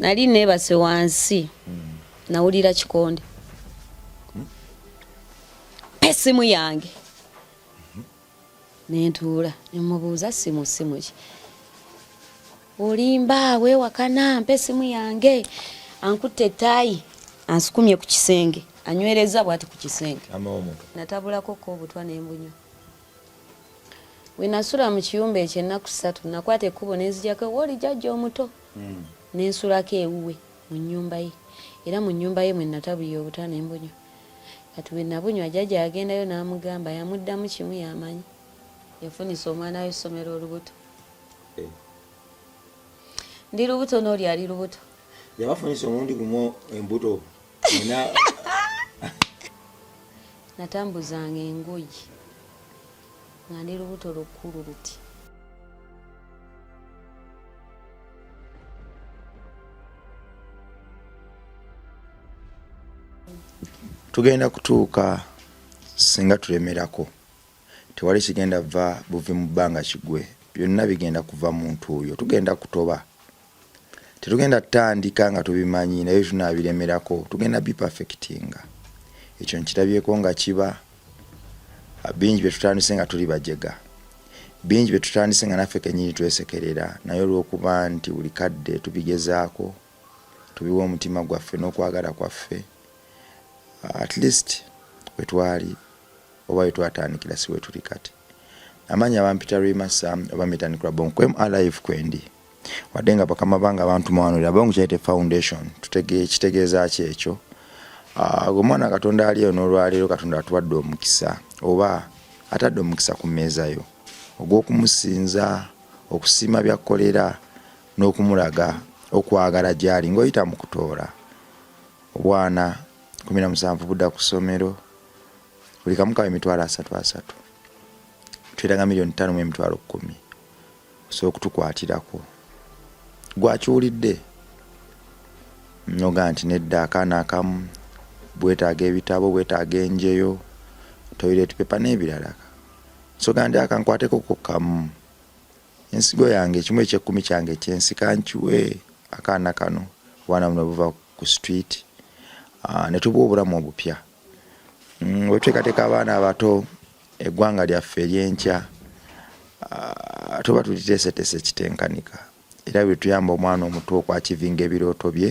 nali nebase wansi nawulira kikonde esimu yange nentuula nemubuuza simu ki olimba weewakana mpa esimu yange ankutte ettaayi ansukumye ku kisenge anywereza bwati ku kisenge natabulako ko obutwa n'embunyo we nasula mu kiyumba ekyo ennaku 3 nakwata ekkubo nenzijako woli jjajja omuto nensulako ewuwe mu nnyumba ye era mu nnyumba ye mwe natabulya obutwa n'embunyo kati we nabunywa jjajja yagendayo n'amugamba yamuddamu kimu yamanyi yafunisa omwana w'essomero olubuto ndi lubuto n'oli ali lubuto yabafunisa omundi gumu embuto natambuzanga engoyi nga ndi lubuto lukkulu luti tugenda kutuuka singa tulemerako tewali kigenda va buvi mu bbanga kigwe byonna bigenda kuva muntu oyo tugenda kutoba tetugenda tutandika nga tubimanyi naye tunaabiremerako tugenda bi perfectinga ekyo nkirabyeko nga kiba bingi bye tutandise nga tuli bajega bingi bye tutandise nga naffe kenyini twesekerera naye olw'okuba nti buli kadde tubigezaako tubiwa omutima gwaffe n'okwagala kwaffe at least wetwali oba wetwatandikira si wetuli kati amanyi abampita Rwimasa oba mitandikira bonkwem alive kwendi wadde nga bakama banga abantu mwanulira bongo kyaite foundation kitegeeza kyekyo omwana Katonda aliyo n'olwaleero Katonda atuwadde omukisa oba atadde omukisa ku mmeeza yo ogw'okumusinza okusiima byakkolera n'okumulaga okwagala gy'ali ng'oyita mu kutoora obwana 17 budda ku ssomero buli kamu kawe emitwalo 3 tweraga $5,10,000 so okutukwatirako gwakiwulidde nyoga nti nedda akaana akamu bwetaaga ebitabo bwetaaga enjeyo toilet paper n'ebirala so gandi akankwateko kamu ensigo yange ekimu eky'ekkumi kyange kyensika nkiwe akaana kano bwana buno buva ku street ne tubuwa obulamu obupya wetwekateeka abaana abato eggwanga lyaffe ery'enkya tuba tuliteeseteese kitenkanika era bwe tuyamba omwana omuto okwakivinga ebirooto bye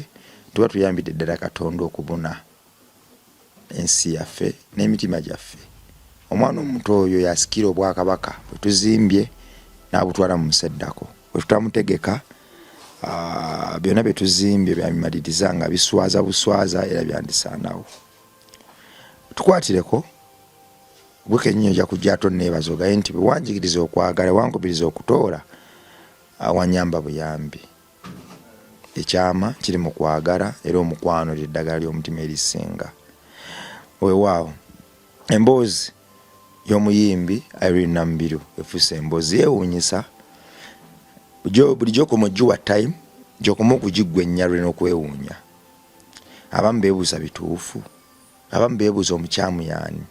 tuba tuyambidde ddala Katonda okubuna ensi yaffe n'emitima gyaffe omwana omuto oyo yasikira obwakabaka bwe tuzimbye n'abutwala mu museddako bwe tutamutegeka byonna bye tuzimbye byabimaliriza nga biswaza buswaza era byandisaanawo tukwatireko gwe kennyini ojja kujja tonneebaza ogaye nti bwe wanjigiriza okwagala wankubiriza okutoora wanyamba buyambi ekyama kiri mu kwagala era omukwano ly'eddagala ly'omutima erisinga weewaawo emboozi y'omuyimbi Irene Nambiru efuuse emboozi yeewuunyisa bulijjo okumujjuwa time gy'okoma okugiggwenya lwe n'okwewuunya abamu beebuuza bituufu abamu beebuuza omukyamu yaani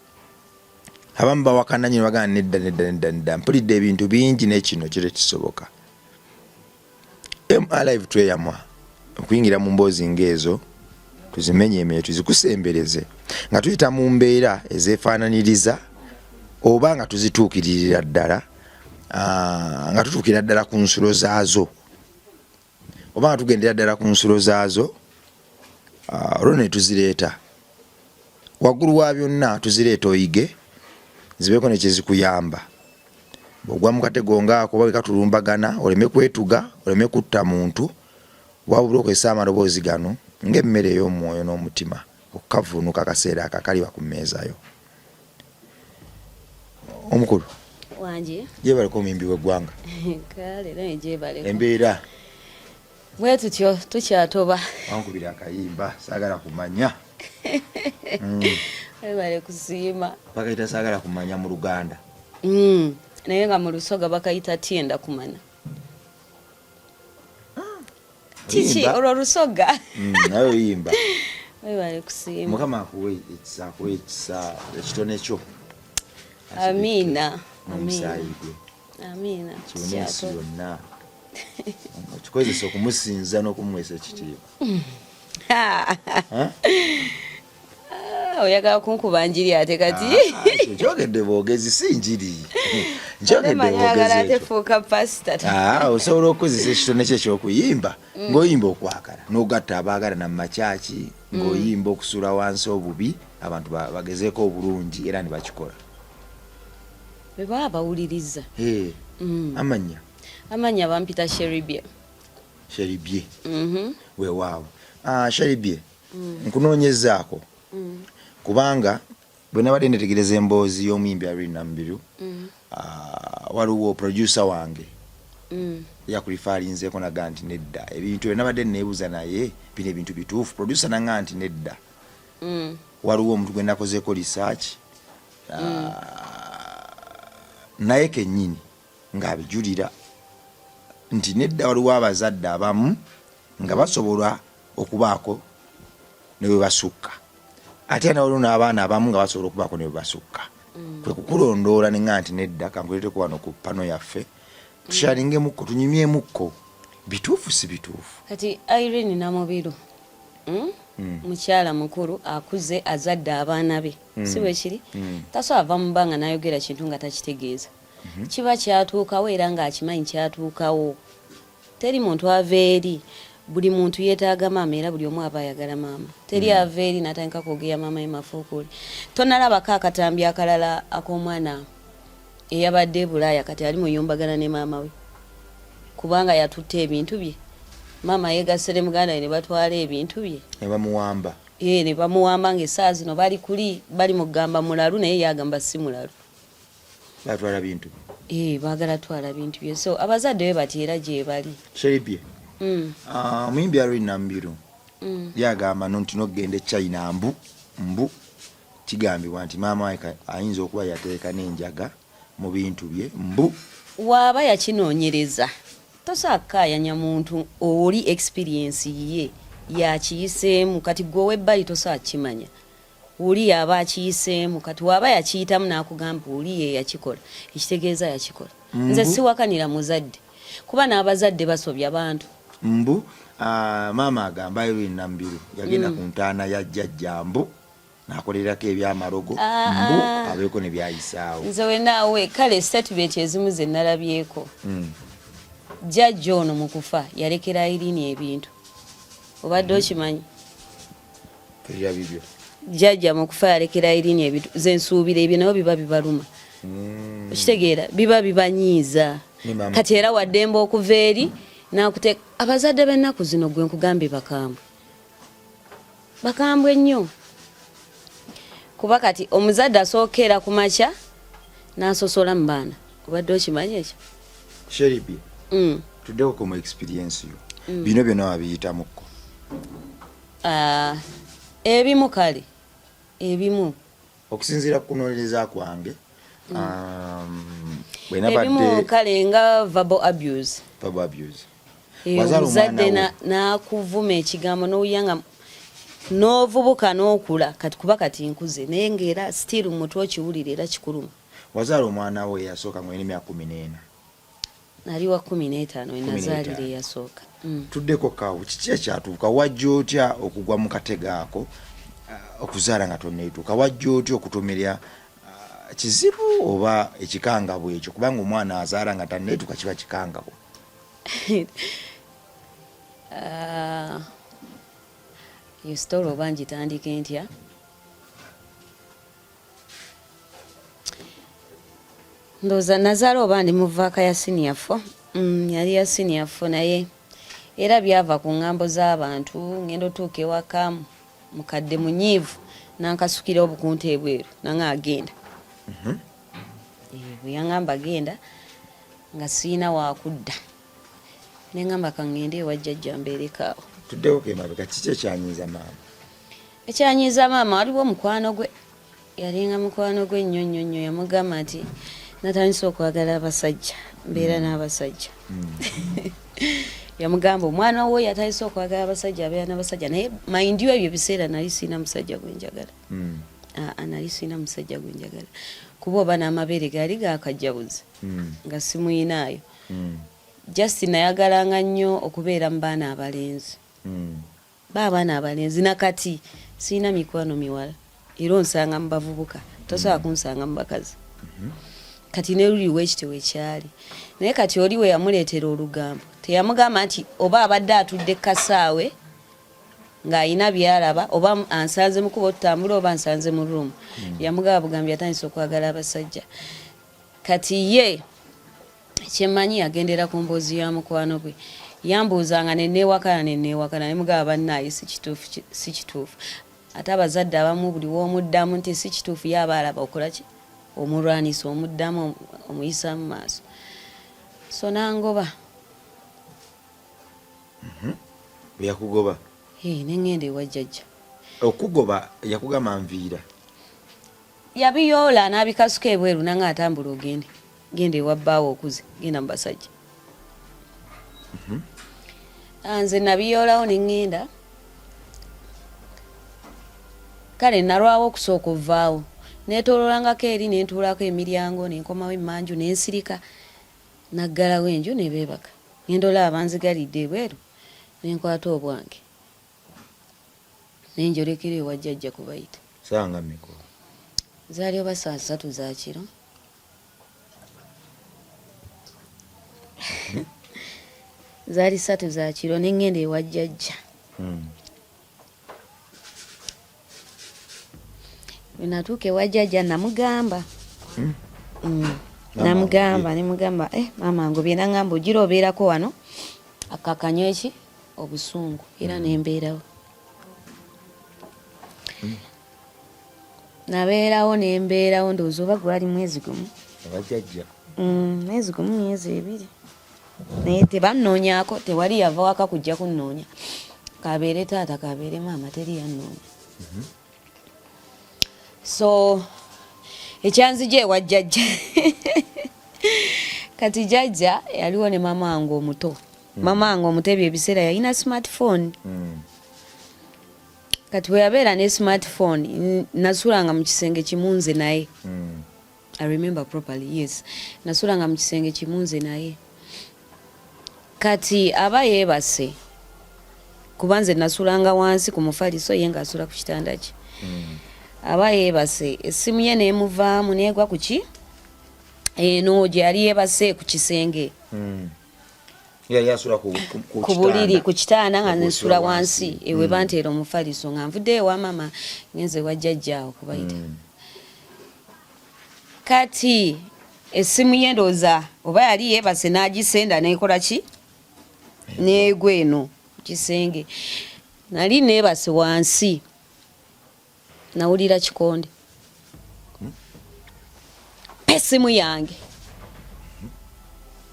abamu bawakana nyina bagana nedda mpulidde ebintu bingi n'ekino kire kisoboka alive tweyamwa okuyingira mu mboozi ng'ezo tuzimenye emyeyo tuzikusembereze nga tuyita mu mbeera ezeefaananiriza oba nga tuzituukiririra ddala nga tutuukira ddala ku nsulo zaazo oba nga tugendera ddala ku nsulo zaazo olwo ne tuzireeta waggulu wa byonna tuzireeta oyige zibeeko ne kyezikuyamba bw'ogwa mu katego ngaako oba wekatulumbagana oleme kwetuga oleme kutta muntu wabula okozesa amaloboozi gano ng'emmere ey'omwoyo n'omutima okukavuunuka akaseera akakaliba ku mmeezayo omukulu wanje gyebaleko omuyimbi w'eggwanga kale naye gyebaleko embeera bwe tutyo tukyatoba wankubira akayimba saagala kumanya webale kusiima bakayita saagala kumanya mu Luganda naye nga mu Lusoga bakayita tienda kumana kiki olwo Lusoga nayo yimba webale kusiima Mukama akuwe ekisa ekitone kyo amina amina amina kyonna Okikozesa okumusinza n'okumwesa ekitiibwa. Oyagala kunkuba njiri ate kati. Njogedde boogezi si njiri. Njogedde boogezi tefuuka pasita. Osobola okukozesa ekitone kye ekyokuyimba ng'oyimba okwagala n'ogatta abaagala nammakyaki ng'oyimba okusula wansi obubi abantu bagezeeko obulungi era ne bakikola. Bwe baba bawuliriza. Amanya bampita Sheribye. Weewaawo. Sheribye nkunoonyezaako kubanga bwe nabadde netegereza emboozi y'omuyimbi Irene Nambiru waliwo producer wange yakulifaalinzeeko naga nti nedda ebintu nabadde neebuuza naye bino ebintu bituufu. Producer nanga nti nedda waliwo omuntu gwe nakozeeko research naye kennyini ng'abijulira nti nedda waliwo abazadde abamu nga basobola okubaako ne bwe basukka ate waliwo n'abaana abamu nga basobola okubaako ne bwe basukka. Kwe kukulondoola ne nga nti nedda kankuleeteko wano ku pano yaffe tushalingemukko tunyumyemukko bituufu si bituufu. Kati Irene Namubiru mukyala mukulu akuze azadde abaana be si bwe kiri tasobola ava mu bbanga n'ayogera kintu nga takitegeeza. Kiba kyatuukawo era ng'akimanyi kyatuukawo. Teri muntu ava eri, buli muntu yeetaaga maama era buli omu aba ayagala maama. Teri ava eri n'atandika kwogera maama ye mafuukuli. Tonalabako akatambi akalala ak'omwana eyabadde Bulaaya kati ali muyombagana ne maama we kubanga yatutta ebintu bye. Maama yeegasire muganda we ne batwala ebintu bye ne bamuwamba. Ne bamuwamba ng'essaawa zino bali mugamba mulalu naye yagamba si mulalu. Batwala bintu. Baagala twala bintu bye. So abazadde be bati era gye bali. Sheribye. Omuyimbi Irene Nambiru yagamba nti nogenda e China mbu kigambibwa nti maama we ayinza okuba yateeka n'enjaga mu bintu bye mbu. Waaba yakinoonyereza tosaakkaayanya muntu oli experience ye yakiyiseemu kati gwe ow'ebbali tosaakimanya. Oli yaba akiyiseemu kati waaba yakiyitamu n'akugamba oli ye yakikola ekitegeeza yakikola. Nze siwakanira muzadde kuba n'abazadde basobya bantu. Mbu maama agamba Irene Nambiru yagenda ku ntaana ya jjajja mbu n'akolerako ebyamarogo mbu abeeko ne byayisaawo. Nze wenaawe kale statement ezimu ze nalabyeko. Jjajja ono mu kufa yalekera Irene ebintu. Obadde okimanyi? Terya bibyo. Jjajja mu kufa yalekera Irene ebintu. Ze nsuubira ebyo nabo biba bibaluma. Okitegeera biba bibanyiiza. Kati era waddemba okuva eri n'akuteeka abazadde b'ennaku zino gwe nkugambe bakambwe nnyo. Kuba kati omuzadde asookera ku makya n'asosola mu baana. Obadde okimanyi ekyo? Sheribye. Tuddeko ku mu experience yo. Bino byonna wabiyitamuko. Ebimu kale. Ebimu. Okusinziira ku kunoonyereza kwange. Ebimu kale nga verbal abuse. Omuzadde n'akuvuma ekigambo n'owuyanga n'ovubuka n'okula kati kuba kati nkuze naye ng'era still mutu okiwulira era kikuluma. Wazaala omwana we eyasooka mu emyaka 14. Nali wa 15 enazaalira eyasooka. Tuddeko kawo kiki ekyatuuka wajja otya okugwa mu katego ako okuzaala nga tonneetuuka wajja otya okutomerya kizibu oba ekikangabwa ekyo kubanga omwana azaala nga tanneetuuka kiba kikangabwa. Story oba ngitandike ntya? Ndowooza nazaala oba ndi muvaaka ya senior 4. Yali ya senior 4 naye era byava ku ngambo z'abantu ngenda otuuka ewaka mukadde munyiivu nankasukira obukunta ebweru nanga agenda. Bwe yaŋŋamba agenda nga siina wakudda neŋŋamba kaŋŋende ewa jjajja mbeereko. Tuddewo kemabega kiki ekyanyiiza maama? Ekyanyiiza maama waliwo mukwano gwe yalinga mukwano gwe nnyo nnyo nnyo yamugamba nti natandise okwagala abasajja mbeera n'abasajja. Yamugamba omwana wo yatandise okwagala abasajja abeera n'abasajja naye mind you ebyo biseera nali siina musajja gwe njagala. Nali siina musajja gwe njagala kuba oba n'amabeere gaali gaakajjabuzi nga simuyinaayo. just nayagalanga nnyo okubeera mu baana abalenzi. Baana abalenzi nakati sina mikwano miwala era onsanga mu bavubuka tosobola kunsanga mu bakazi. Kati ne luli wekitewe ekyali naye kati oli we yamuleetera olugambo teyamugamba nti oba abadde atudde kasaawe ng'ayina byalaba oba ansanze mu kubo tutambula oba ansanze mu ruumu. Yamugamba bugambi atandise okwagala abasajja. Kati ye kyemmanyi yagendera ku mboozi ya mukwano gwe yambuuzanga nenneewakana ne mugamba bannaaye si kituufu ate abazadde abamu buli w'omuddamu nti si kituufu ye aba alaba okola ki omulwanisa omuddamu omuyisa mu maaso. So nangoba yakugoba nengenda ewa jjajja. Okugoba yakugamba nviira yabiyoola n'abikasuka ebweru nanga atambula ogende genda ewa bbaawo okuze genda mu basajja. Nze nabiyoolawo nengenda kale nalwawo okusooka ovaawo neetoololangako eri nentuulako emiryango nenkomawo emmanju nensirika naggalawo enju nebeebaka ngendola abanzigalidde ebweru nenkwata obwange nenjolekera ewa jjajja kubayita. sanga miko zaali oba saa 3 za kiro. Zaali 3 za kiro nengenda ewa jjajja. Natuuka ewa jjajja namugamba nemugamba maama ngobye nangamba ogira obeerako wano akakanywa eki obusungu era nembeerawo. Nabeerawo ndowooza oba gwali mwezi gumu abajjajja mwezi gumu myezi 2 naye tebannoonyaako tewali yava waka kujja kunnoonya kabeere taata kabeere maama teri yannoonya. So ekyanzija ewa jjajja kati jjajja yaliwo ne mama wange omuto. Mama wange omuto ebyo ebiseera yalina smartphone. Kati we yabeera ne smartphone nasulanga mu kisenge kimu nze naye. I remember properly, yes. Nasulanga mu kisenge kimu nze naye. Kati aba yeebase kuba nze nasulanga wansi ku mufaliso ye ng'asula ku kitanda kye. Aba yeebase essimu ye neemuvaamu neegwa ku ki eno gye yali yeebase ku kisenge. yali asula ku buliri ku kitanda nga nsula wansi ewe banteera omufaliso nga nvudde ewa mama ngenze wa jjajjaawo kubayita. Kati essimu ye ndowooza oba yali yeebase n'agisenda neekola ki neegwa eno ku kisenge. Nali neebase wansi nawulira kikonde essimu yange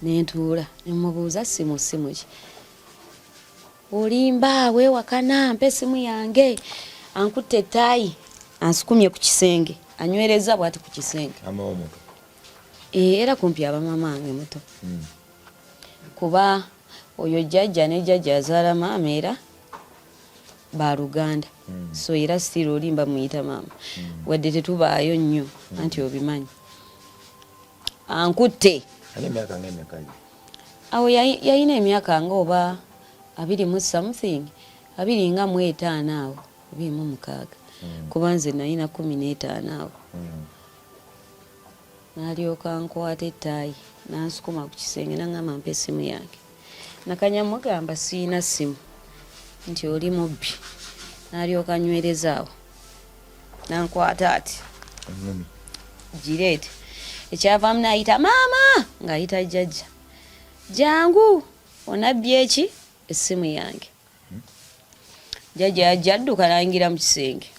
nentuula nemubuuza simu ki olimba weewakana mpa essimu yange ankutte ettaayi ansukumye ku kisenge anywereza bwati ku kisenge era kumpi abamama wange muto kuba oyo jjajja ne jjajja azaala maama era baluganda. So era still olimba muyita maama wadde tetubaayo nnyo anti obimanyi ankutte awo yayina emyaka nga oba 20 something 25 awo 26 kuba nze nalina 15 awo. N'alyoka nkwata ettaayi nansukuma ku kisenge nangamba mpa essimu yange nakanya mugamba siina ssimu nti oli mubbi. N'alyoka anywereza awo nankwata ati gireete ekyavaamu n'ayita maama ng'ayita jjajja jangu onabbye eki essimu yange. Jjajja yajja adduka n'ayingira mu kisenge.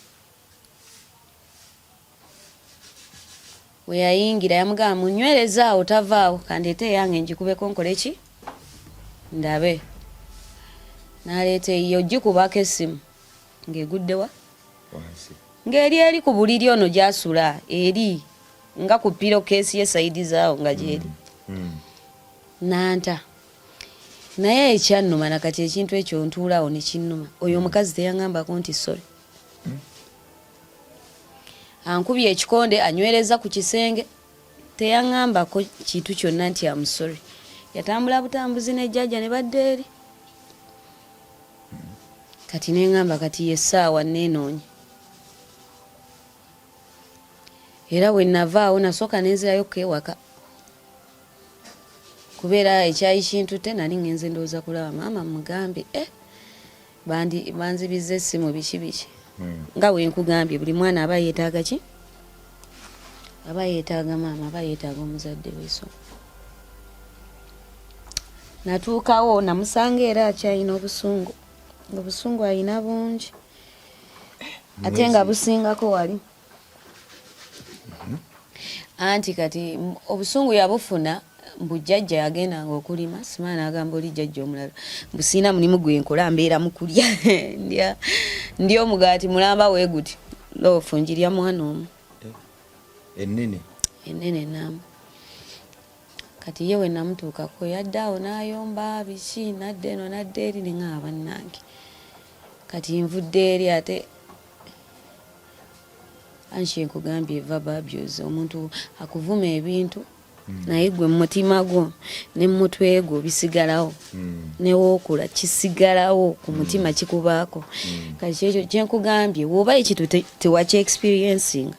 We yayingira yamugamba munywereza awo tavaawo kandeete yange njikubeko nkole ki ndabe. N'aleeta eyo gikubako essimu ng'eguddewa ng'eri eri ku buliri ono gy'asula eri nga ku piro keesi ye sayidi zaawo nga gyeri. Nanta naye ekyannuma nakati ekintu ekyo ntuulaawo ne kinnuma. Oyo omukazi teyangambako nti sorry. Ankubye ekikonde anywereza ku kisenge teyangambako kintu kyonna nti am sorry. yatambula butambuzi ne jjajja ne badde eri kati neŋŋamba kati yessaawa neenoonya era we navaawo nasooka nenzirayo kewaka kubeera ekyayi kintu te nali ngenze ndowooza kulaba maama mugambe banzibiza essimu biki biki nga wenkugambye buli mwana aba yeetaaga ki aba yeetaaga maama aba yeetaaga omuzadde weso natuukawo namusanga era akyalina obusungu obusungu alina bungi ate nga busingako wali anti kati obusungu yabufuna mbujjajja yagendanga okulima simaana agamba oli jjajja omulala busiina mulimu gwenkola mbeera mukulya ndya omugaati mulamba weeguti loofu njirya mwana omu ennene namba kati ye we namutuukako yadde awo n'ayomba biki nadde eno nadde eri neŋŋaba bannange kati nvudde eri ate anshi nkugambye verbal abuse omuntu akuvuma ebintu naye gwe mumutima gwo ne mumutwe gwo bisigalawo newookula kisigalawo ku mutima kikubaako kati ekyo kyenkugambye woba ekintu tewaki experiencing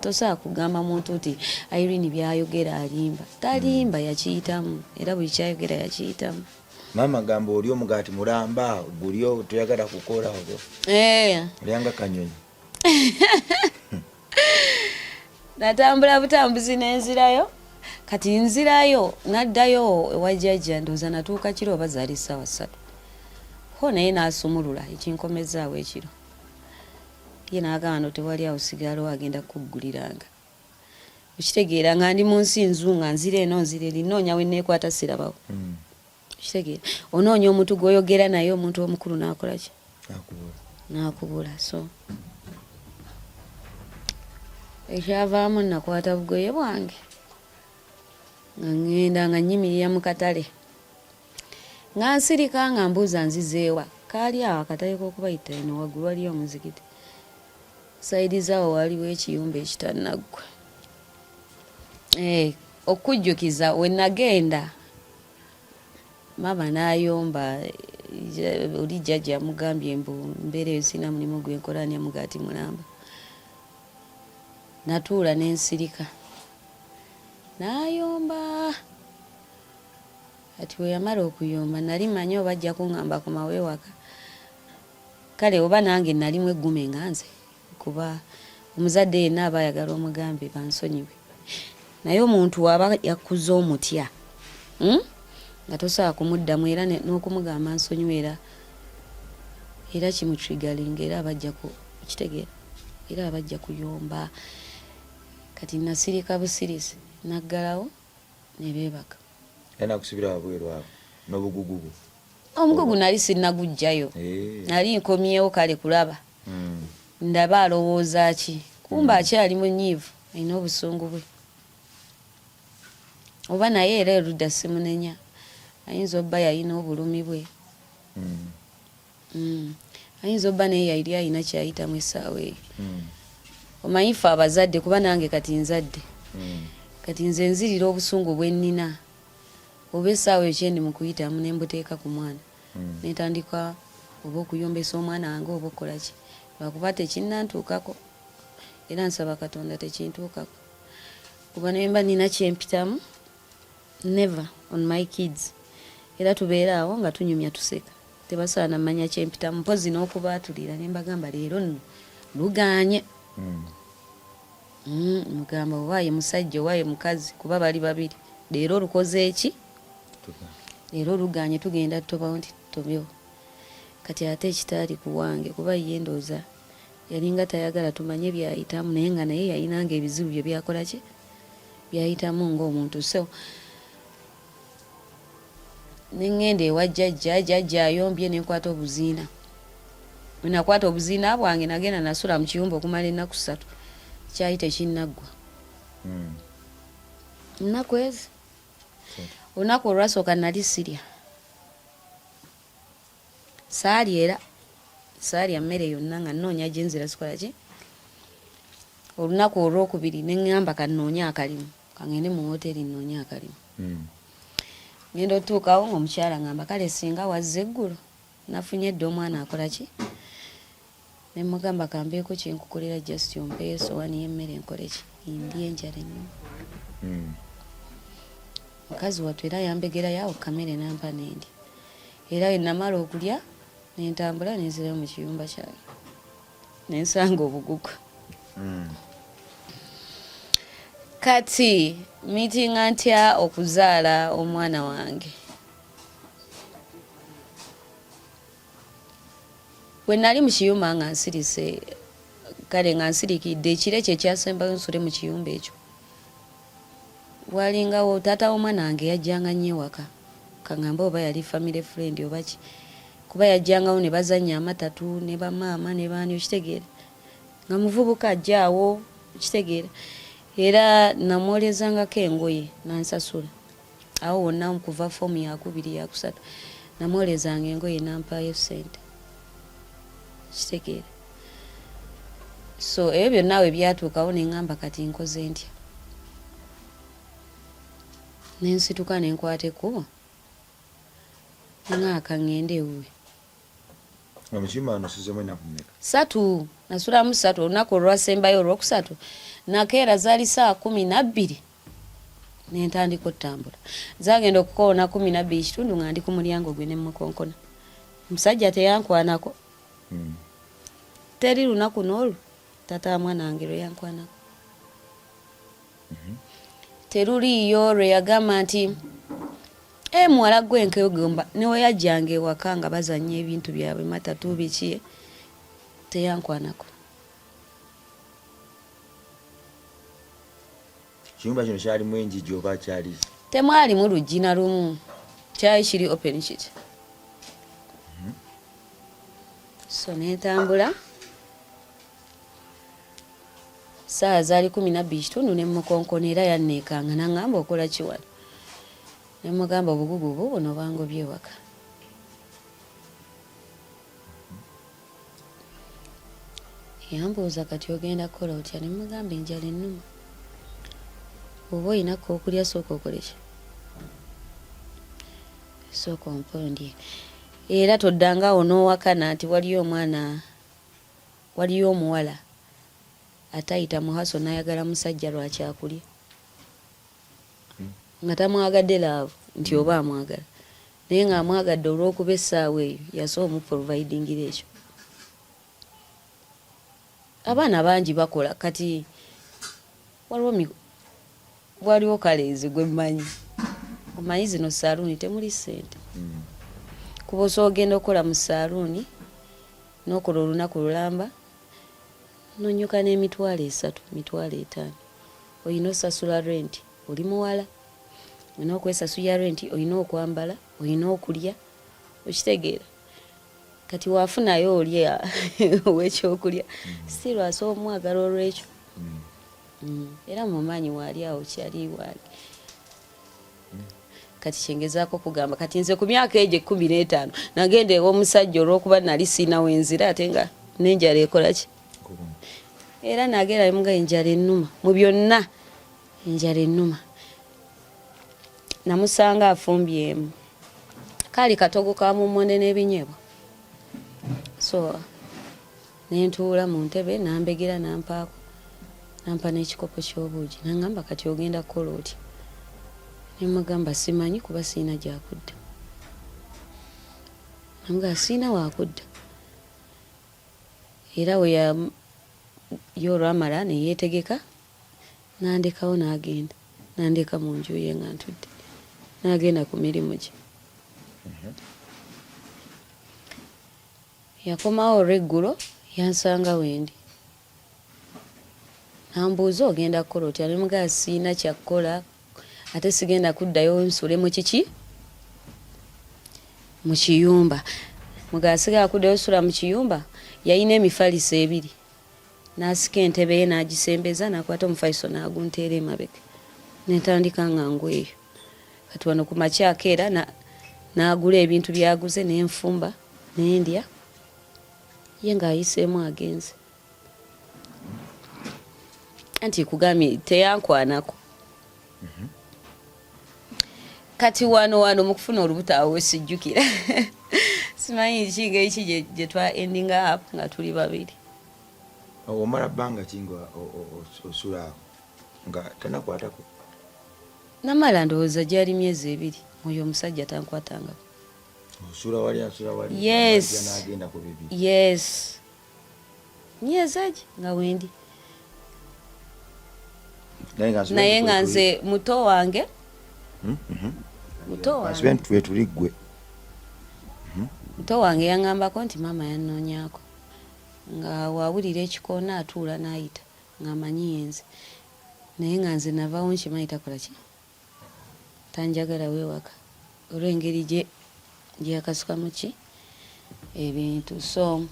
tosaa kugamba muntu nti Irene byayogera alimba talimba yakiyitamu era buli kyayogera yakiyitamu maama gamba oli omugaati mulamba gulyo toyagala kukola olwo olyanga kanyonyi natambula butambuzi nenzirayo kati nzirayo naddayo ewajjajja ndowooza natuuka kiro oba zaali ssaawa 3 ho naye naasumulula ekinkomezaawo ekiro ye naagamba no tewali awo sigalo agenda kugguliranga okitegeera nga ndi mu nsi nzunga nzira eno nzira eri noonya we neekwata sirabawo okitegeera onoonya omuntu gw'oyogera naye omuntu omukulu naakola ki naakubula so ekyavaamu nakwata bugoye bwange nga ŋŋenda nga nnyimirira mu katale nga nsirika nga mbuuza nzizeewa kaali awo akatale k'okubayita eno waggulu waliyo omuzikiti saidi zaawo waliwo ekiyumba ekitannaggwa okujjukiza we nagenda maama n'ayomba oli jjajja amugambye mbu mbeera eyo sina mulimu gwenkola ne mugaati mulamba natuula n'ensirika n'ayomba ati we yamala okuyomba nali manyi oba ajja kuŋŋamba komawo ewaka kale oba nange nalimu eggume nga nze kuba omuzadde yenna aba ayagala omugambe bansonyiwe naye omuntu waba yakuza omutya nga tosobola kumuddamu era n'okumugamba nsonyiwe era kimutrigalinga era abajja kitegeera era abajja kuyomba kati nasirika busirisi naggalawo ne beebaka era nakusibira wabweru awo n'obugugugu omugugu nali sinnaguggyayo nali nkomyewo kale kulaba ndaba alowooza ki kumba akyali munyiivu alina obusungu bwe oba naye era erudda simunenya ayinza obba yalina obulumi bwe ayinza obba naye yali alina kyayitamu essaawa eyo omanyi ffe abazadde kuba nange kati nzadde kati nze nzirira obusungu bwe nnina oba essaawa eyo kyendi mu kuyitamu ne mbuteeka ku mwana netandika oba okuyombesa omwana wange oba okukola ki lwakuba tekinnantuukako era nsaba Katonda tekintuukako kuba nemba nina kyempitamu never on my kids era tubeera awo nga tunyumya tuseka tebasaana mmanya kyempitamu mpozi n'okubaatulira ne mbagamba leero nno luganye mugamba owaaye musajja owaaye mukazi kuba bali babiri leero olukoze eki leero luganye tugenda tutobawo nti tobyo kati ate ekitaali ku wange kuba ye ndowooza yalinga tayagala tumanye byayitamu naye nga naye yalinanga ebizibu bye byakola ki byayitamu ng'omuntu so neŋŋenda ewa jjajja ayombye nenkwata obuziina bwe nakwata obuziina bwange nagenda nasula mu kiyumba okumala ennaku 3 kyali tekinnaggwa nnaku ezi olunaku olwasooka nali sirya saalya mmere yonna nga nnoonya gyenzira sikola ki olunaku olwokubiri neŋŋamba kannoonye akalimu kangende mu woteeri nnoonye akalimu ngendo otuukawo ng'omukyala ngamba kale singa wazze eggulo nafunye dde omwana akola ki ne mugamba kambeeko kyenkukolera just ompeeyo essowaani y'emmere nkole ki ndye enjala ennyo mukazi wattu era yambegerayo awo kamere nampa nendi era we namala okulya nentambula nenzirayo mu kiyumba kyange nensanga obugugu kati mitinga ntya okuzaala omwana wange bwe nali mu kiyumba nga nsirise kale nga nsirikidde ekire kye kyasembayo nsule mu kiyumba ekyo walingawo taata w'omwana wange yajjanga nnyo ewaka kaŋŋamba oba yali family friend oba ki kuba yajjangawo ne bazannya amatatu ne bamaama ne baani okitegeera nga muvubuka ajjaawo okitegeera era namwolezangako engoye nansasula awo wonna kuva foomu yakubiri yakusatu namwolezanga engoye nampaayo sente kitegeera so ebyo byonna we byatuukawo neŋŋamba kati nkoze ntya nensituka nenkwata ekkubo ngaaka ŋŋende ewuwe satu nasulamu satu olunaku olwasembayo olwokusatu nakeera zaali saa 12 nentandika otambula zagenda okukoona 12 kitundu nga ndi ku mulyango gwe nemukonkona omusajja teyankwanako teri lunaku n'olwo tata wa mwana wange lwe yankwanako teruliiyo lwe yagamba nti muwala gwenkegomba newe yajjanga ewaka nga bazannya ebintu byabwe matatu biki teyankwanako kiyumba kino kyalimu enjiji oba kyali temwalimu luggi na lumu kyali kiri open kiti so netambula saa zaali 12 kitundu nemukonkona era yanneekanga naŋŋamba okola kiwano nemugamba obugugu bwo buno bangobye ewaka yambuuza kati ogenda kukola otya nemugamba enjala ennuma oba olinako okulya sooka okole ki sooka ompondye era toddangawo n'owakana nti waliyo omwana waliyo omuwala atayita muhaso n'ayagala musajja lwakyakulya nga tamwagadde laavu nti oba amwagala naye ng'amwagadde olw'okuba essaawa eyo yasoba omuprovidingira ekyo abaana bangi bakola kati waliwo kaleezi gwe mmanyi omanyi zino saaluuni temuli ssente kuba osobola ogenda okukola mu saaluuni n'okola olunaku lulamba nonyuka n'emitwalo 3 mitwalo 5 olina osasula renti oli muwala olina okwesasula renti olina okwambala olina okulya okitegeera kati waafunayo olya ow'ekyokulya si lwasoba omwagala olw'ekyo era mumanyi waali awo kyali waali kati kyengezaako kugamba kati nze ku myaka egyo 15 nagenda ew'omusajja olw'okuba nali siina wenzira ate nga n'enjala ekola ki era nagera emuga enjala ennuma mu byonna enjala ennuma namusanga afumbyemu kaali katogo ka mumonde n'ebinyeebwa so nentuula mu ntebe nambegera nampaako nampa n'ekikopo ky'obuugi naŋŋamba kati ogenda kukola otya nemugamba simanyi kuba siina gyakudda namuga siina wakudda era we yo olwamala neyeetegeka nandekawo n'agenda nandeka mu nju ye nga ntudde n'agenda ku mirimu gye yakomawo olw'eggulo yansanga wendi nambuuza ogenda kukola otya nemugaa siina kyakukola ate sigenda kuddayo nsule mu kiki mu kiyumba mugaa sigala kuddayo sula mu kiyumba yalina emifaliso 2 n'asika entebe ye n'agisembeza n'akwata omufaliso n'agunteera emabega netandika nga ngweyo kati wano ku makyako era n'agula ebintu byaguze n'enfumba n'endya ye ng'ayiseemu agenze anti kugambye teyankwanako kati wano mu kufuna olubuto awo wesijjukira simanyi kinga eki gye twa ending up nga tuli babiri. Omala bbanga kinga osula nga tanakwatako? Namala ndowooza gyali myezi 2 oyo omusajja tankwatanga. Osula wali yes n'agenda ku bibi? Yes. Myezi agi nga wendi. Naye nga nze muto wange muto wange yaŋŋambako nti maama yannoonyaako nga wawulira ekikoona atuula n'ayita ng'amanyi yenze, naye nga nze navaawo nkimanyi takola ki tanjagala weewaka olw'engeri gye yakasukamu ki ebintu. So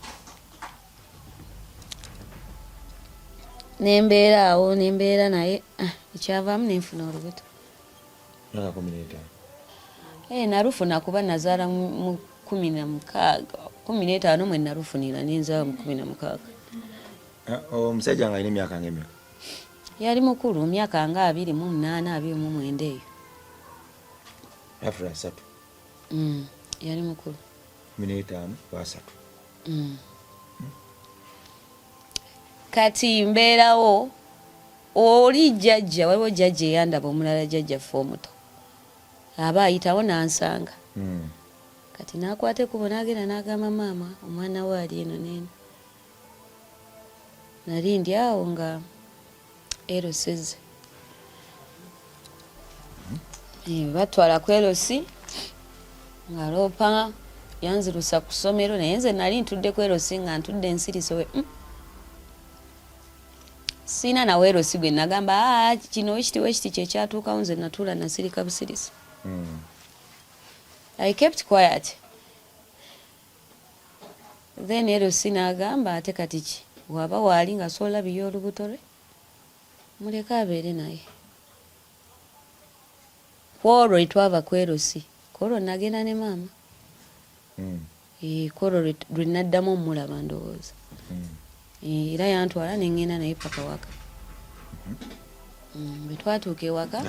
nembeera awo nembeera naye ekyavaamu nenfuna olubuto. Narufuna kuba nazaala mu 16 15 mwe narufunira nenzaala mu 16. Omusajja nga alina emyaka ng'emeka? Yali mukulu myaka nga 28 29 eyo. After 3 yali mukulu 15 wa 3. Kati mbeerawo oli jjajja, waliwo jjajja eyandaba omulala jjajjaffe omuto aba ayitawo n'ansanga. Kati n'akwata ekkubo n'agenda n'agamba maama omwana we ali eno n'eno. Nali ndi awo nga eroseze batwala ku erosi nga loopa yanzirusa ku ssomero naye nze nali ntudde ku erosi nga ntudde nsiriso sina nawe erosi gwe nagamba kino wekiti kyekyatuukawo nze natuula nasirika busirisi. I kept quiet. Then erosi n'agamba ate kati ki waba waali nga soolabiyo olubuto lwe muleke abeere naye. Kwolwo etwava ku erosi kwolwo nagenda ne maama kwolwo lwe naddamu omulaba ndowooza era yantwala nengenda naye paka waka. Bwe twatuuka ewaka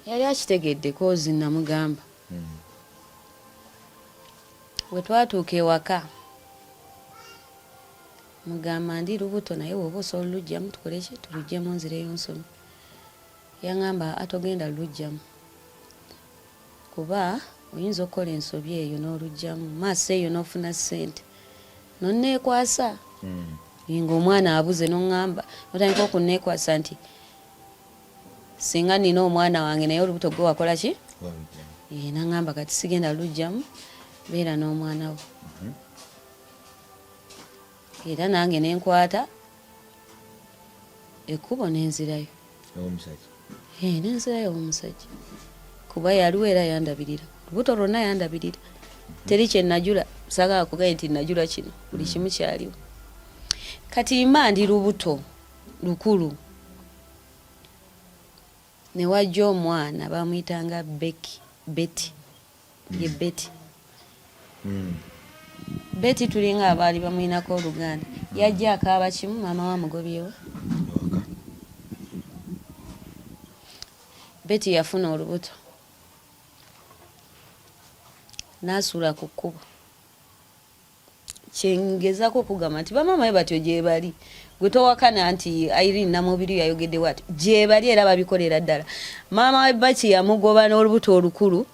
yali akitegedde kozi namugamba. Bwe twatuuka ewaka mugamba ndi lubuto naye woba osobola olugjamu tukole ki tuluggyemu nzireyo nsome. Yaŋŋamba atogenda lugjamu kuba oyinza okukola ensobi eyo n'olugjamu maaso eyo n'ofuna ssente nonneekwasa ng'omwana abuze n'oŋŋamba notandika okunneekwasa nti singa nina omwana wange naye olubuto gwe wakola ki? Naŋŋamba kati sigenda lugjamu beera n'omwana wo. Era nange nenkwata ekkubo nenzirayo nenzirayo omusajja kuba yaliwo era yandabirira olubuto lwonna yandabirira teri kyenajula sagala kugaye nti najula kino buli kimu kyaliwo. Kati mba ndi lubuto lukulu ne wajja omwana bamuyitanga Beti ye Beti. Beti tulinga abaali bamuyinako oluganda yajja akaaba kimu maama wa mugobyewa. Beti yafuna olubuto n'asuula ku kkubo. Kyengezako okugamba nti bamaama we batyo gye bali gwe towakana nti Irene Namubiri yayogedde wati gye bali era babikolera ddala. Maama we Beti yamugoba n'olubuto olukulu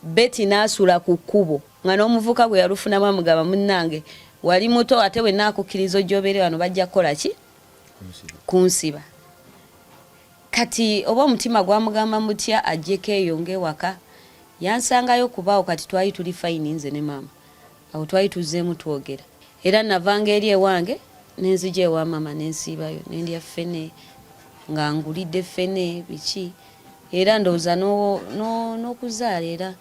Beti n'asuula ku kkubo nga n'omuvuka gwe yalufunamu amugamba munnange wali muto ate we naakukkiriza ojjobeere wano bajja kukola ki? Kunsiba. Kati oba omutima gwamugamba mutya ajjeko eyo ng'ewaka yansangayo kubaawo kati twali tuli fayini nze ne maama awo twali tuzzeemu twogera era navanga eri ewange nenzija ewa maama nensiibayo nendya ffene nga ngulidde ffene biki era ndowooza n'okuzaala era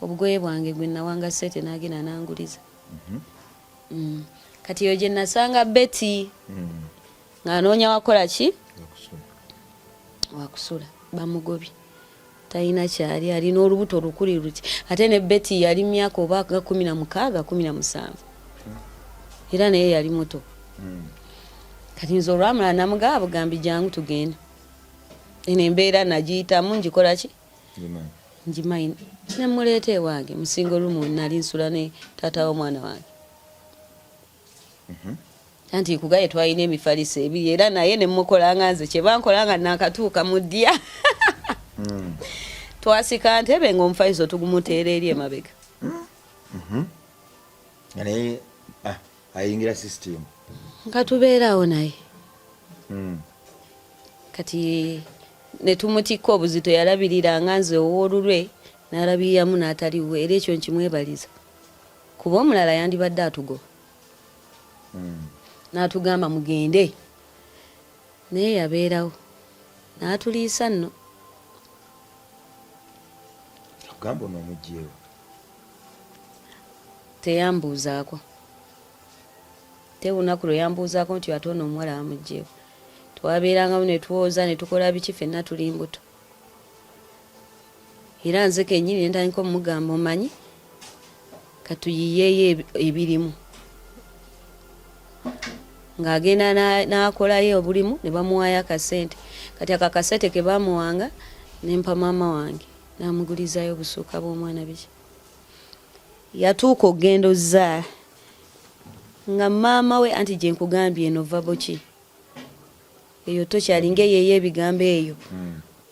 obugoye bwange gwe nawanga sete n'agenda nanguliza. Kati eyo gye nasanga Beti nga anoonya wakola ki? Wakusula bamugobye talina kyali alina olubuto olukuli luti ate ne Beti yali myaka oba 16 17 era naye yali muto. Kati nze olwamala namugamba bugambi jangu tugenda eno embeera nagiyitamu ngikola ki njimanyi nemuleeta ewange musinga olumu nali nsula ne taata w'omwana wange anti kugaye twalina emifaliso ebiri era naye ne mukolanga nze kye bankola nga nakatuuka mu ddya twasika ntebe ng'omufaliso tugumuteera eri emabega naye ayingira system nga tubeerawo naye kati ne tumutikka obuzito yalabiriranga nze ow'olulwe n'alabiriramu n'ataliwo era ekyo nkimwebaliza kuba omulala yandibadde atugoba n'atugamba mugende naye yabeerawo n'atuliisa nno ogamba onoomugjeewo teyambuuzaako te lunaku lwe yambuuzaako nti ate ono omuwala amugjeewo twabeerangamu ne tuwoza ne tukola biki ffenna tuli mbuto era nze kennyini nentandika omugamba omanyi katuyiyeeyo ebirimu ng'agenda n'akolayo obulimu ne bamuwaayo akasente kati akakasente ke bamuwanga nempa maama wange n'amugulizayo obusuuka bw'omwana biki yatuuka okugenda ozaala nga maama we anti gye nkugambye eno vabo ki eyo tokyalinga eyeeyo ebigambo eyo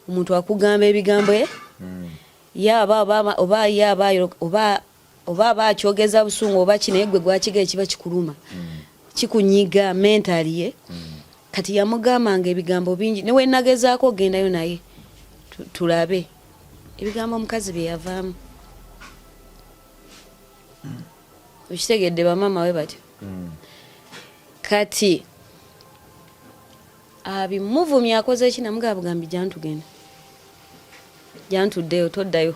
omuntu akugamba ebigambo oba aba akyogeza busungu oba kinaye gwe gwakiga ekiba kikuluma kikunyiga mentali ye kati yamugambanga ebigambo bingi newe nagezaako ogendayo naye tulabe ebigambo omukazi bye yavaamu okitegedde bamaama we batyo kati abimuvumye akoze ki namugaba bugambi jantugenda jantuddeyo toddayo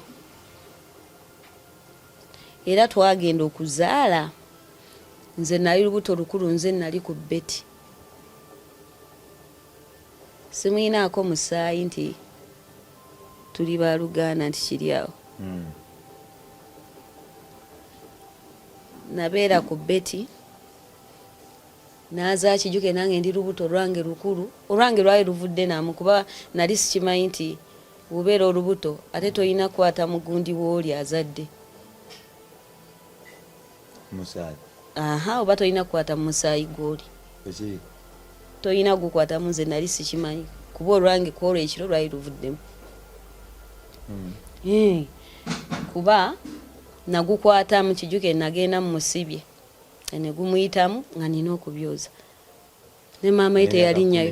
era twagenda okuzaala nze nali lubuto lukulu nze nali ku beti simuyinaako musaayi nti tuli baluganda nti kiri awo nabeera ku beti naza kijuke nange ndi lubuto lwange lukulu olwange lwali luvudde namu kuba nali sikimanyi nti bubeera olubuto ate toyina kwata mugundi wooli azadde musaayi oba toyina kukwata musaayi gwoli toyina gukwatamu nze nali sikimanyi kuba olwange kwolwo ekiro lwali luvuddemu kuba nagukwatamu kijuke nagenda mumusibye ne gumuyitamu nga nina okubyoza ne maama ye teyalinyayo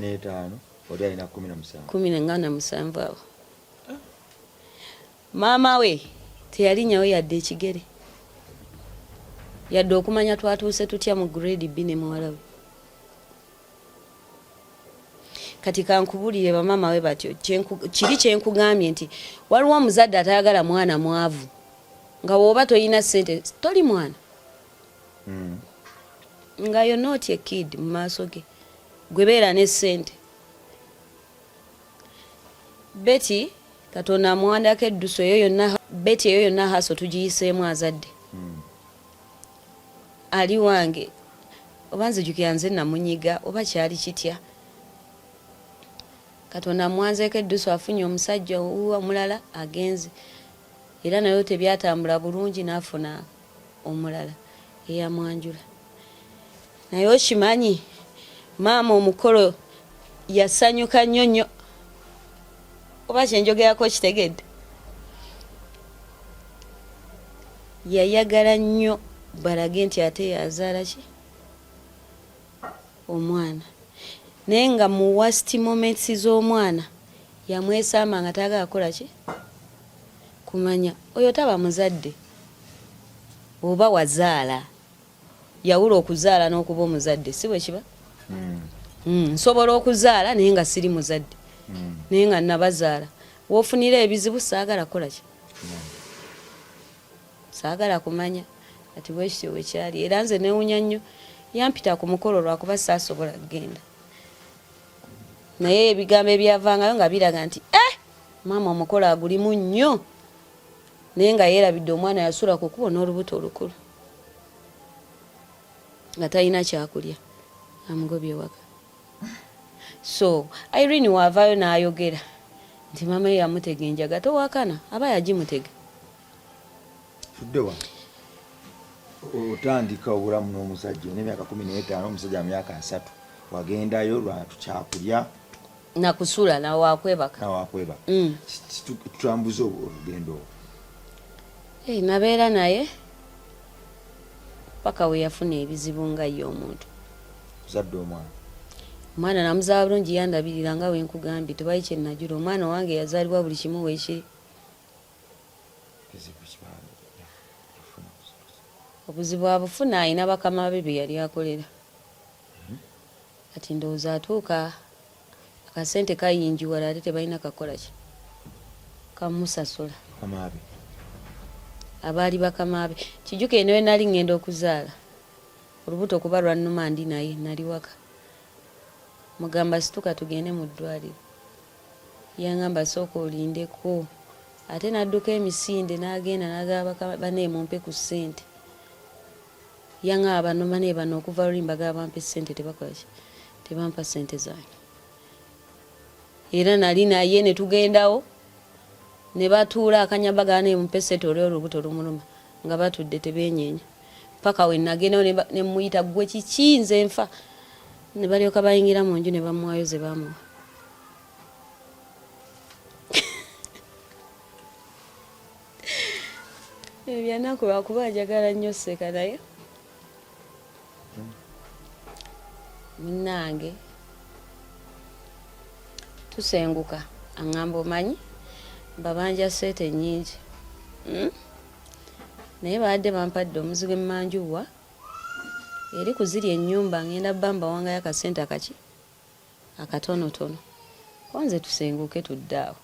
17 awo maama we teyalinyayo yadde ekigere yadde okumanya twatuuse tutya mu grade B ne muwala we kati kankubulire bamaama we batyo kiri kyenkugambye nti waliwo omuzadde atayagala mwana mwavu nga woba toyina ssente toli mwana nga you're not a kid mu maaso ge gwebeera ne ssente beti katonda amuwandako edduso eyo yonna beti eyo yonna haso tugiyiseemu azadde ali wange oba nzijukira nze namunyiga oba kyali kitya katonda amuwanzeeko edduso afunye omusajja omulala agenze era nayo tebyatambula bulungi n'afuna omulala eyamwanjula naye okimanyi maama omukolo yasanyuka nnyo nnyo oba kyenjogerako kitegedde yayagala nnyo balage nti ate yazaala ki omwana naye nga mu worst moments z'omwana yamwesaama nga taagala kukola ki kumanya oyo taba muzadde oba wazaala yawula okuzaala n'okuba omuzadde si bwe kiba nsobola okuzaala naye nga siri muzadde naye nga nabazaala woofunira ebizibu saagala kukola ki saagala kumanya ati bwekityo bwe kyali era nze newunya nnyo yampita ku mukolo lwakuba saasobola kugenda naye ebigambo ebyavangayo nga biraga nti maama omukolo agulimu nnyo naye nga yeerabidde omwana yasula kukuba n'olubuto olukulu nga talina kyakulya amugobye waka so Irene waavaayo n'ayogera nti mama ye yamutega enjaga towakana aba yagimutega tuddewa otandika obulamu n'omusajja n'emyaka 15 omusajja myaka 3 wagendayo lwatu kyakulya nakusula nawakwebaka tutambuza olugendo nabeera naye paka we yafuna ebizibu nga ye omuntu zadde omwana namuzaala bulungi yandabirira nga wenkugambye tebayi kyenajula omwana wange yazaalibwa buli kimu weekiri obuzibu abufuna alina bakama be be yali akolera kati ndowooza atuuka akasente kayinjiwala ate tebalina kakola ki kamusasula abaali bakama be kijuke nawe nali ngenda okuzaala olubuto okuba lwannuma ndi naye nali waka mugamba situka tugende mu ddwaliro yangamba sooka olindeko ate nadduka emisinde n'agenda n'agaba bane mumpe ku ssente yangaba bano bane bano okuva lulimba gaba bampe ssente tebakola ki tebampa ssente zange era nali naye ne tugendawo ne batuula akanyabagana ne mumpe ssente olw'olubuto lumuluma nga batudde tebenyeenya paka we nagendawo ne muyita gwe kikinze nfa ne balyoka bayingira mu nju ne bamuwayo ze bamuwa ebyanaku lwakuba ajagala nnyo sseka naye munnange tusenguka aŋŋamba omanyi babanja sente nnyingi naye baadde bampadde omuzigo emmanjuwa eri kuzirya ennyumba ngenda bamba wangayo akasente akaki akatonotono konze tusenguke tuddaawo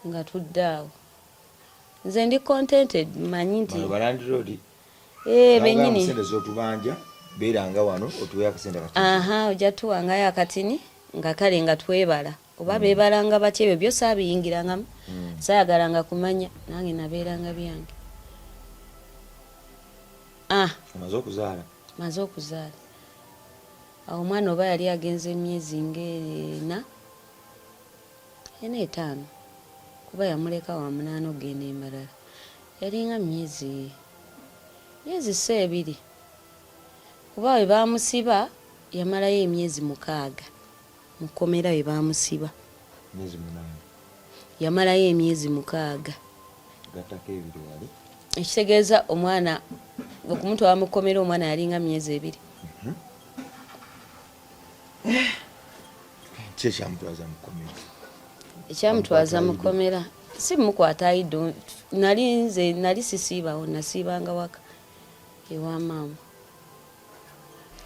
nga tuddaawo nze ndi contented manyi nti benyini beeranga wano otuwe akasente akatini ojja tuwangayo akatini nga kale nga twebala oba beebalanga batya ebyo byo saabiyingirangamu saayagalanga kumanya nange nabeeranga byange maze okuzaala awo omwana oba yali agenze emyezi ng'ena 5 kuba yamuleka wa 8 ogenda emalala yalinga myezi 2 kuba we bamusiba yamalayo emyezi 6 mukomera we bamusiba yamalayo emyezi 6 ekitegeeza omwana okumutwala mukomera omwana yalinga myezi 2 ekyamutwaza mukomera si mukwata aido nali sisiibawo nasiibanga waka ewa maama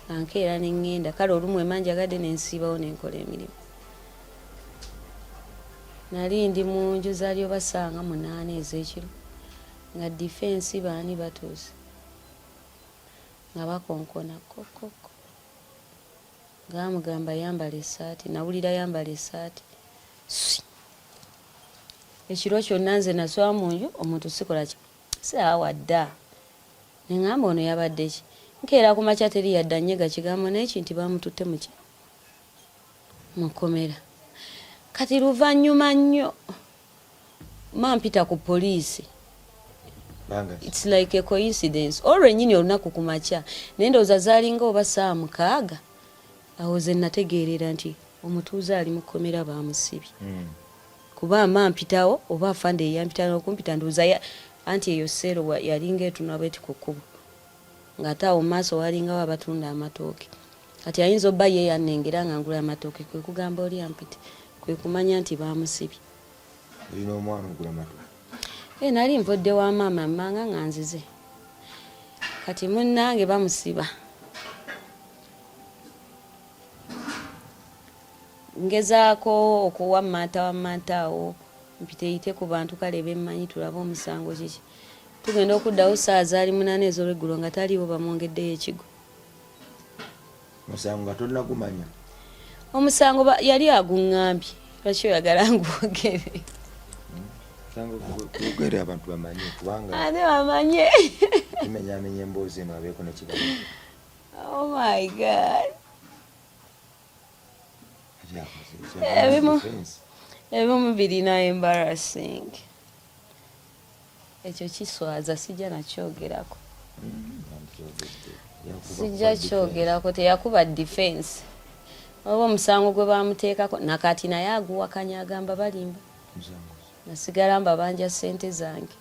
ankeera neŋŋenda kale olumu emanjagadde nensiibawo nenkola emirimu nali ndi mu nju zaali obasanga 8 ez'ekiro nga defense baani batuuse nga bakonkona kokoko ngaamugamba yambala essaati nawulira yambala essaati ekiro kyonna nze naswa mu nju omuntu sikola ki saawadda neŋŋamba ono yabadde ki nkeera ku makya teri yadda nnyega kigambo n'eki nti bamututte muki mukomera kati luvannyuma nnyo mampita ku poliisi it's like a coincidence olwennyini olunaku ku makya naye ndowooza zaalinga oba 6 awo ze nategeerera nti omutuuze ali mukomera bamusibye kuba mampitawo oba afande yampita n'okumpita ndowooza anti eyo seero yalinga etuna bweti ku kkubo ng'ate awo mu maaso walingawo abatunda amatooke kati ayinza obba ye yannengera nga ngula amatooke kwe kugamba oli ampite kwe kumanya nti bamusibye olina omwana ogula amatooke nali nvodde wa maama mmanga nga nzize kati munnange bamusiba ngezaako okuwammata awo mpiteeyite ku bantu kale bemmanyi tulabe omusango kiki tugenda okuddawo saa zaali 8 ez'olweggulo nga taliiwo bamwongeddeyo ekigo omusango nga tolina gumanya omusango yali aguŋŋambye lwaki oyagala ngwogere ogere abantu bamanye kubanga ate bamanye kimenyamenya emboozi eno abeeko nekibala oh my god ebimu birina embarrassing ekyo kiswaza sijja nakyogerako sijja kyogerako teyakuba defense oba omusango gwe bamuteekako nakati naye aguwakanya agamba balimba nasigala mbabanja ssente zange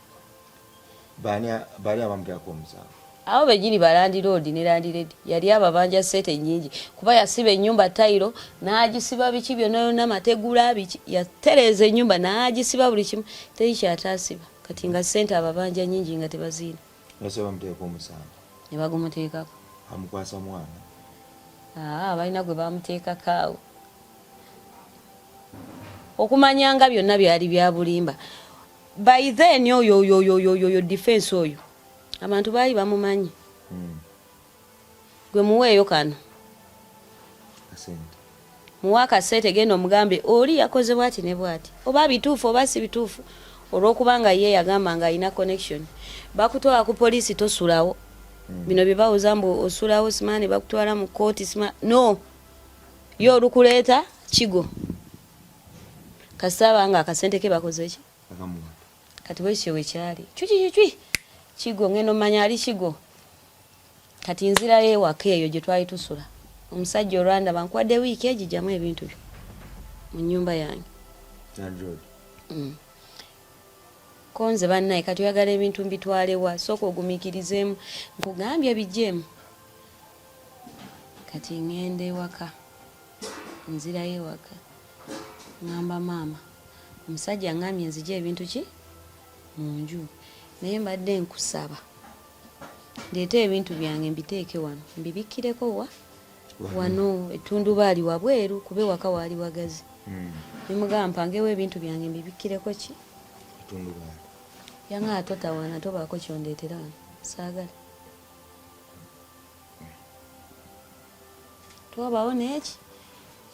baani abamuteekako omusango awo benyini balandi road ne landiredi yali ababanja ssente nyingi kuba yasiba ennyumba tayiro n'agisiba biki byonna mategula biki yatereeza ennyumba n'agisiba buli kimu teri kyataasiba kati nga ssente ababanja nyingi nga tebaziina bamuteekako omusango ne bagumuteekako amukwasa mwana balina gwe bamuteekako awo okumanya nga byonna byali bya bulimba by then oyo defense oyo abantu baali bamumanyi gwe muweeyo kano muwa akasente genda omugambe oli yakoze bwati ne bwati oba bituufu oba si bituufu olw'okubanga ye yagamba nga alina connection bakutwala ku poliisi tosulawo bino bye bawuza mbu osulawo simani bakutwala mu kooti no ye olukuleeta kigo kasaba nga akasente ke bakoze ki kati bwekyo wekyali cwi kigo ngeno manya ali kigo kati nzira yewaka eyo gye twali tusula omusajja olwanda bankwadde wiiki egijjamu ebintu byo mu nnyumba yange konze bannaye kati oyagala ebintu mbitwalewa sooka ogumiikirizeemu nkugambye bijjeemu kati ngende ewaka nzira yewaka ngamba maama omusajja ngambye nzije ebintu ki mu nju naye mbadde nkusaba ndeeta ebintu byange mbiteeke wano mbibikkireko wano ettundubaali wabweru kube waka waali wagazi nemugamba mpangewo ebintu byange mbibikkireko ki yanga atotawana tobaako kyondeetera wano saagala twabawo neeki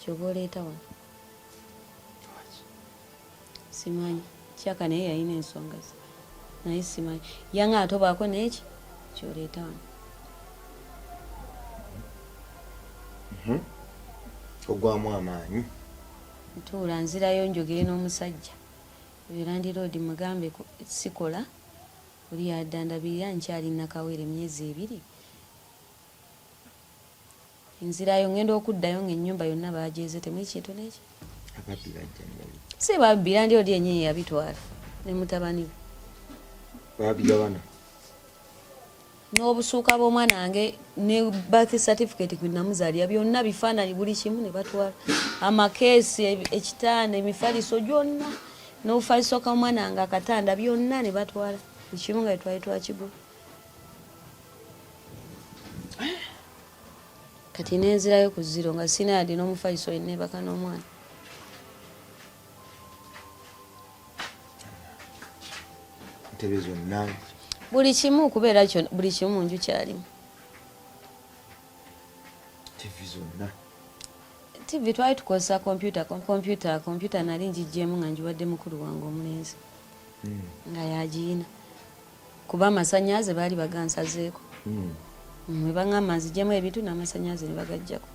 kyoba oleeta wano simanyi kyaka naye yalina ensonga ze naye simanyi yanga atobaako neeki kyoleeta wano ogwamu amaanyi ntuula nzirayo njogere n'omusajja ebirandi road mugambe sikola oli yaddandabirira nkyali nakawere emyezi 2 nzirayo ngenda okuddayo ng'ennyumba yonna bagyeze temuli kintu n'eki si babbi landi odi ennyini yabitwala ne mutabani we babigabana n'obusuuka bw'omwana wange ne birth certificate kwe namuzaalira byonna bifaananyi buli kimu ne batwala amakeesi ekitanda emifaliso gyonna n'obufaliso ka omwana wange akatanda byonna ne batwala ekimu nga twali twakigula kati nenzirayo ku ziro nga sina yadde n'omufaliso yenna ebaka n'omwana ntebe zonna buli kimu okubeera kyo buli kimu mu nju kyalimu tivi zonna tivi twali tukozesa kompyuta nali njijjemu nga njiwadde mukulu wange omulenzi nga yagiina kuba amasanyaze baali bagansazeeko mwe baŋŋamba nzijjemu ebintu n'amasanyaze ne bagajjako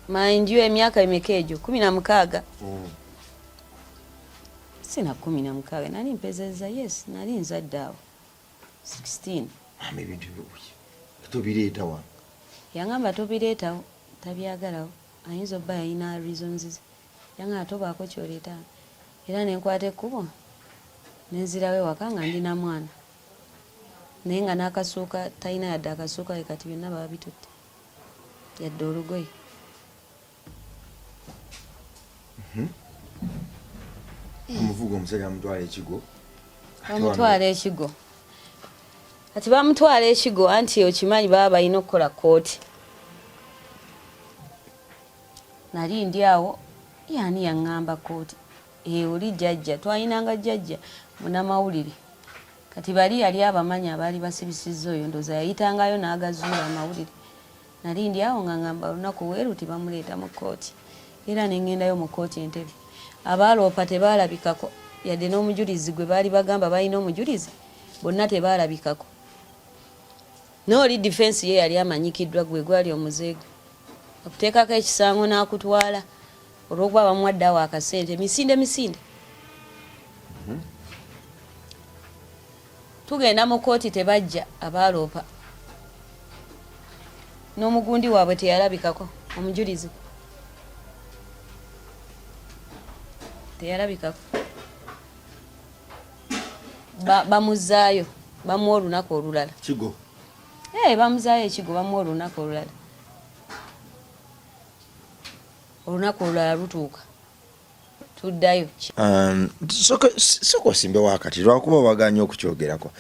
mind you emyaka emeka egyo 16 sina 16 nali mpezeza yes nali nzadde awo 16 mama ebintu tobireeta wa yangamba tobireetawo tabyagalawo ayinza obba yalina reasons ze yangamba tobaako kyoleeta era nenkwata ekkubo nenzirawo ewaka nga ndina mwana naye nga n'akasuuka talina yadde akasuuka we kati byonna baba bitutte yadde olugoye omuvuga omusajja amutwala ekigo bamutwala ekigo kati bamutwala ekigo anti okimanyi baba balina okukola kooti nali ndi awo yani yaŋŋamba kooti oli jjajja twalinanga jjajja munamawulire kati bali yali abamanyi abaali basibisizza oyo ndooza yayitangayo n'agazuula amawulire nali ndi awo nga ŋŋamba olunaku weeruti bamuleeta mu kooti era neŋŋendayo mu kooti entebe abaaloopa tebaalabikako yadde n'omujulizi gwe baali bagamba balina omujulizi bonna tebaalabikako n'oli defense ye yali amanyikiddwa gwe gwali omuzeege akuteekako ekisango n'akutwala olw'okuba bamuwaddeawo akasente misinde tugenda mu kooti tebajja abaaloopa n'omugundi waabwe teyalabikako omujulizi teyalabikako bamuzaayo bamuwa olunaku olulala kigo bamuzaayo ekigo bamuwa olunaku olulala lutuuka tuddayo soko simbe wakati lwakuba waganya okukyogerako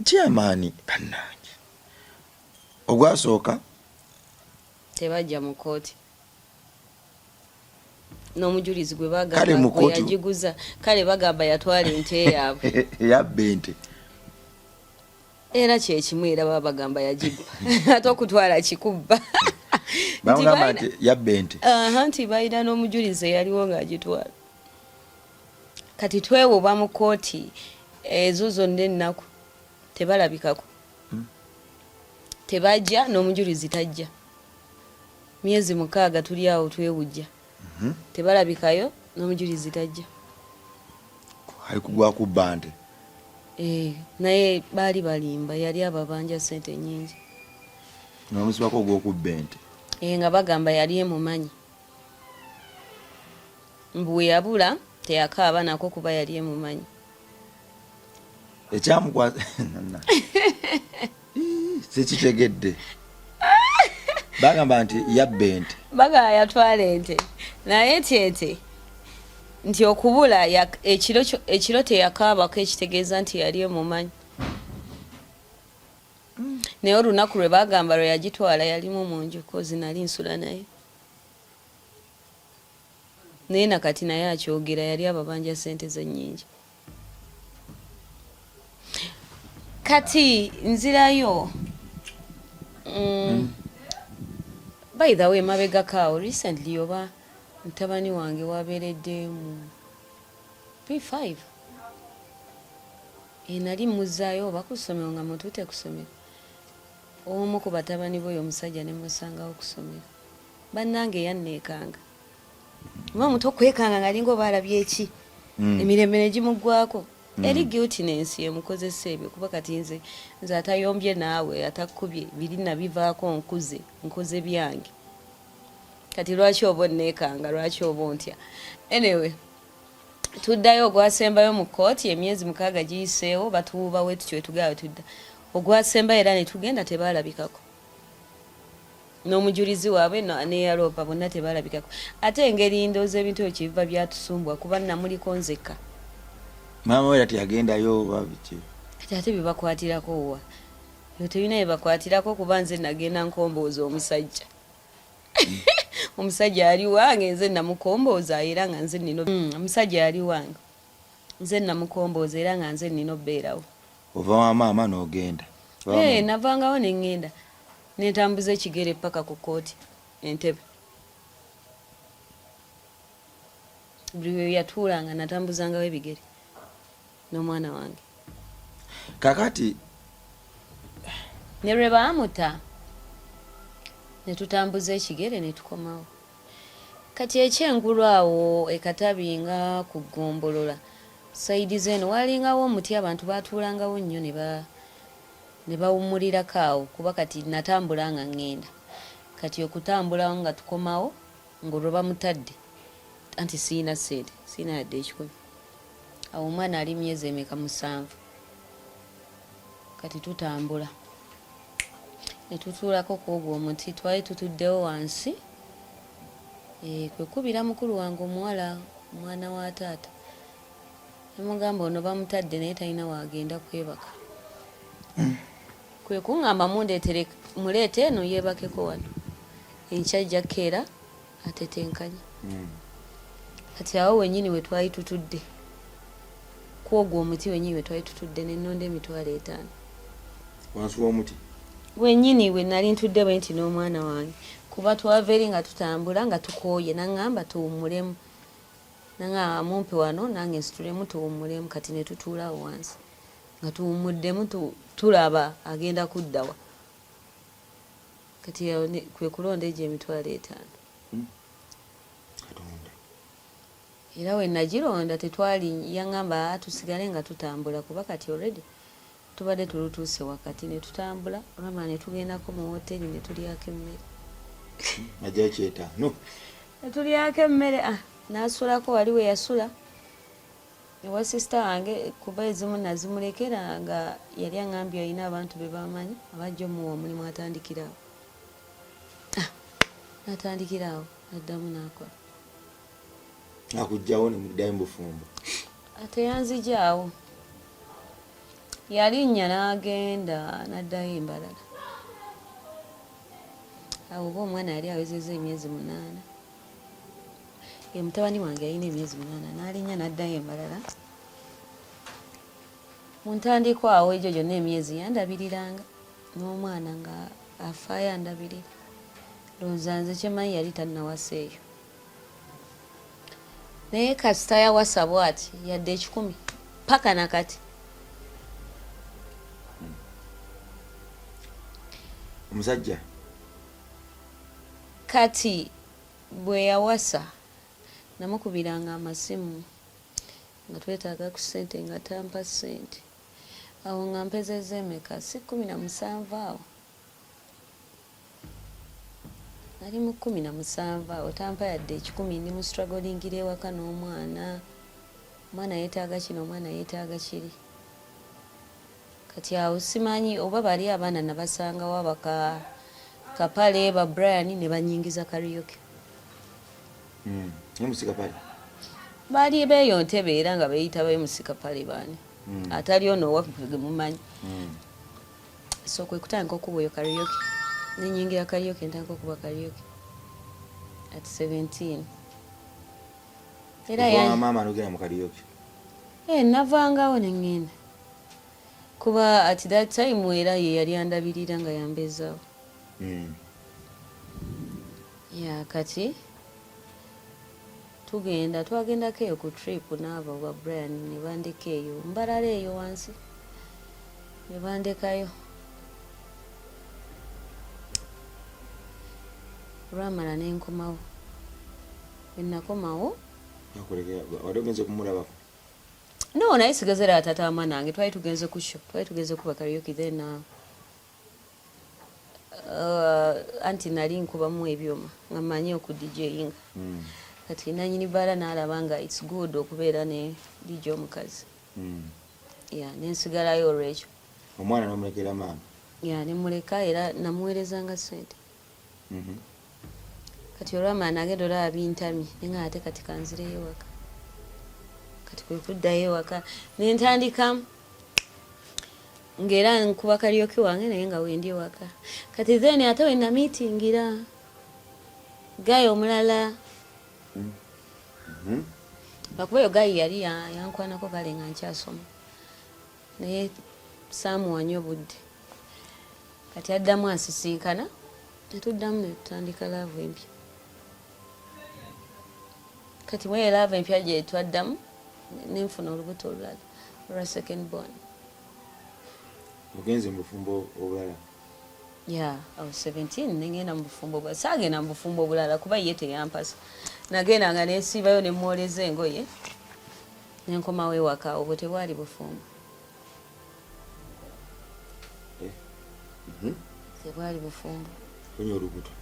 kyamaani bannange ogwasooka tebajja mu kooti n'omujulizi gwe bagamba yagiguza kale bagamba yatwala ente yaabwe yabba ente era kyekimu era baba bagamba yagibba ate okutwala kikubba bamugamba nti yabba ente nti balina n'omujulizi eyaliwo ng'agitwala kati twewoba mu kooti ezo zonna ennaku tebalabikako tebajja n'omujulizi tajja myezi 6 tuli awo twewujja tebalabikayo n'omujulizi tajja ali kugwa ku bande naye baali balimba yali ababanja sente nyingi n'omusibako ogw'okubba ente nga bagamba yali emumanyi mbwe yabula teyakaaba nako kuba yali emumanyi ekyamukwasa sikitegedde bagamba nti yabba ente bagamba yatwala ente naye tyete nti okubula ekiro teyakaabako ekitegeeza nti yali emumanyi naye olunaku lwe bagamba lwe yagitwala yalimu mu nju kozi nali nsula naye naye nakati naye akyogera yali ababanja sente ze nnyingi kati nzirayo by the way mabegakaawo recently oba mutabani wange wabeeredde mu P5 nali muzaayo oba ku ssomero nga mutuute ku ssomero omu ku batabani boyo omusajja ne musangawo ku ssomero bannange yanneekanga oba muto okwekanga nga linga oba alabye eki emirembe ne gimuggwako eri guiltiness yemukozesa ebyo kuba kati nze atayombye naawe atakubye biri nabivaako nkoze byange kati lwaki oba onneekanga lwaki oba ontya anyway tuddayo ogwasembayo mu kooti emyezi 6 giyiseewo batuubawe tutyo etugaawe tudda ogwasembayo era ne tugenda tebaalabikako n'omujulizi waabwe neyaloopa bonna tebaalabikako ate engeri ndowooza ebintu ebyo kibiva byatusumbwa kuba namuliko nzekka maama we ati yagendayo oba biki ate bibakwatirako wa yo tebina bibakwatirako kuba nze nagenda nkombooza omusajja omusajja ali wange nze namukombooza era nga nze nino omusajja ali wange nze namukombooza era nga nze nino beerawo ova wa maama n'ogenda navangawo neŋŋenda netambuza ekigere paka ku kooti entebe buli we yatuulanga natambuzangawo ebigere n'omwana wange kakati ne lwe baamuta ne tutambuza ekigere ne tukomawo kati ekyengulu awo ekatabi nga ku ggombolola saidi zeno walingawo omuti abantu baatuulangawo nnyo ne bawummulirako awo kuba kati natambula nga ŋŋenda kati okutambulawo nga tukomawo ng'olwo bamutadde anti siina ssente siina yadde ekikumi awo omwana ali myezi emeka 7 kati tutambula ne tutuulako kwogwo omuti twali tutuddewo wansi kwe kubira mukulu wange omuwala omwana wa taata nemugamba ono bamutadde naye talina waagenda kwebaka kwe kuŋŋamba mundeetere muleete eno yeebakeko wano enkyajja keera atetenkanya kati awo wenyini we twali tutudde kwogwo omuti wenyini we twali tutudde nenonda $5,000 wansi w'omuti wenyini we nali ntudde bwe nti n'omwana wange kuba twava eri nga tutambula nga tukooye naŋŋamba tuwummulemu naŋŋamba mumpe wano nange nsitulemu tuwummulemu kati ne tutuulawo wansi nga tuwummuddemu tulaba agenda kuddawa kati kwe kulonda egyo emitwalo 5 era we nagironda tetwali yaŋŋamba tusigale nga tutambula kuba kati already tubadde tulutuuse wakati ne tutambula olwama ne tugendako mu hoteri ne tulyako emmere ajja kyetaano ne tulyako emmere n'asulako wali we yasula ewa sisita wange kuba ezimu nazimulekera nga yali aŋŋambye alina abantu be bamanyi abajja omuwa omulimu atandikiraawo n'atandikiraawo addamu n'akola akugjawo ne muddayo mu bufumbo ate yanzijaawo yalinnya n'agenda n'addayo embalala awo oba omwana yali awezezza emyezi 8 mutabani wange yalina emyezi 8 n'alinnya n'addayo embalala mu ntandikwa awo egyo gyonna emyezi yandabiriranga n'omwana nga afaayo andabirira lowooza nze kyemanyi yali tannawaseeyo naye kasita yawasa bw'ati yadde 10 paka nakati omusajja kati bwe yawasa namukubiranga amasimu nga twetaaga ku ssente nga tampa ssente awo nga mpezezza emeka si 17 awo ali mu 17 awo tampa yadde 10 ndi mu strugglingira ewaka n'omwana omwana yeetaaga kino omwana yeetaaga kiri kati awo simanyi oba bali abaana nabasangawo kapale ba Brian ne banyingiza karaoke musikapale bali beeyonte beera nga beeyita bemusikapale baani atali ono owaffe mumanyi so kwe kutandika okuba eyo karaoke nenyingira karaoke ntandika okuba karaoke at 17 era maama nogera mu karaoke navangawo neŋŋenda kuba at that time era ye yali andabirira nga yambezaawo ya kati twagendako eyo ku trip n'abo ba Brian ne bandeka eyo mbalala eyo wansi ne bandekayo olwamala nenkomawo enakomawo wali ogenze kumulabako no naye sigazera atataama nange twali tugenze ku show twali tugenze kuba karaoke then anti nali nkubamu ebyoma nga manyi oku DJinga kati nanyini bala n'alaba nga it's good okubeera ne DJ omukazi nensigalayo olwekyo omwana n'omulekera maama nemuleka era namuweerezanga ssente kati olwamala nagenda olaba bintamye nenga ate kati kanzireyo ewaka kati kwe kuddayo ewaka nentandika ng'era nkuba karaoke wange naye nga wendi ewaka kati then ate wena miitingira gayo omulala bakuba eyo gayi yali yankwanako kale nga nkyasoma naye saamuwanya obudde kati addamu asisinkana netuddamu netutandika laavu empya kati mweyo laavu empya gye twaddamu nenfuna olubuto olulala olwa second born ogenze mu bufumbo obulala awo 17 nengenda mu bufumbo obulala saagenda mu bufumbo obulala kuba ye teyampasa nagendanga nesiibayo nemwoleza engoye nenkomawo ewaka obwo tebwali bufumbo tebwali bufumbo funye olubuto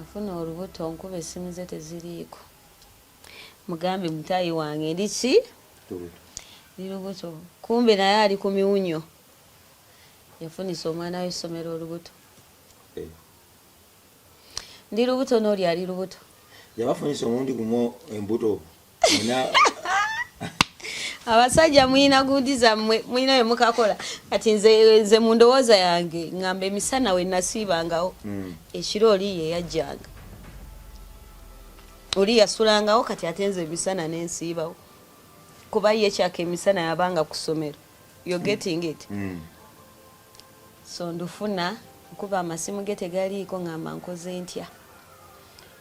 afuna olubuto nkuba essimu ze teziriiko mugambe mutayi wange ndiki ndi lubuto kumbe naye ali ku miwunyo yafunisa omwana w'essomero olubuto ndi lubuto n'oli ali lubuto yabafunisa omundi gumu embuto abasajja mulina gundi zammwe mulina bye mukakola kati nze mu ndowooza yange ngamba emisana we nasiibangawo ekiro oli ye yajjanga oli yasulangawo kati ate nze emisana nensiibawo kuba ye kyaka emisana yabanga ku ssomero you're getting it so ndufuna kuba amasimu ge tegaliiko ngamba nkoze ntya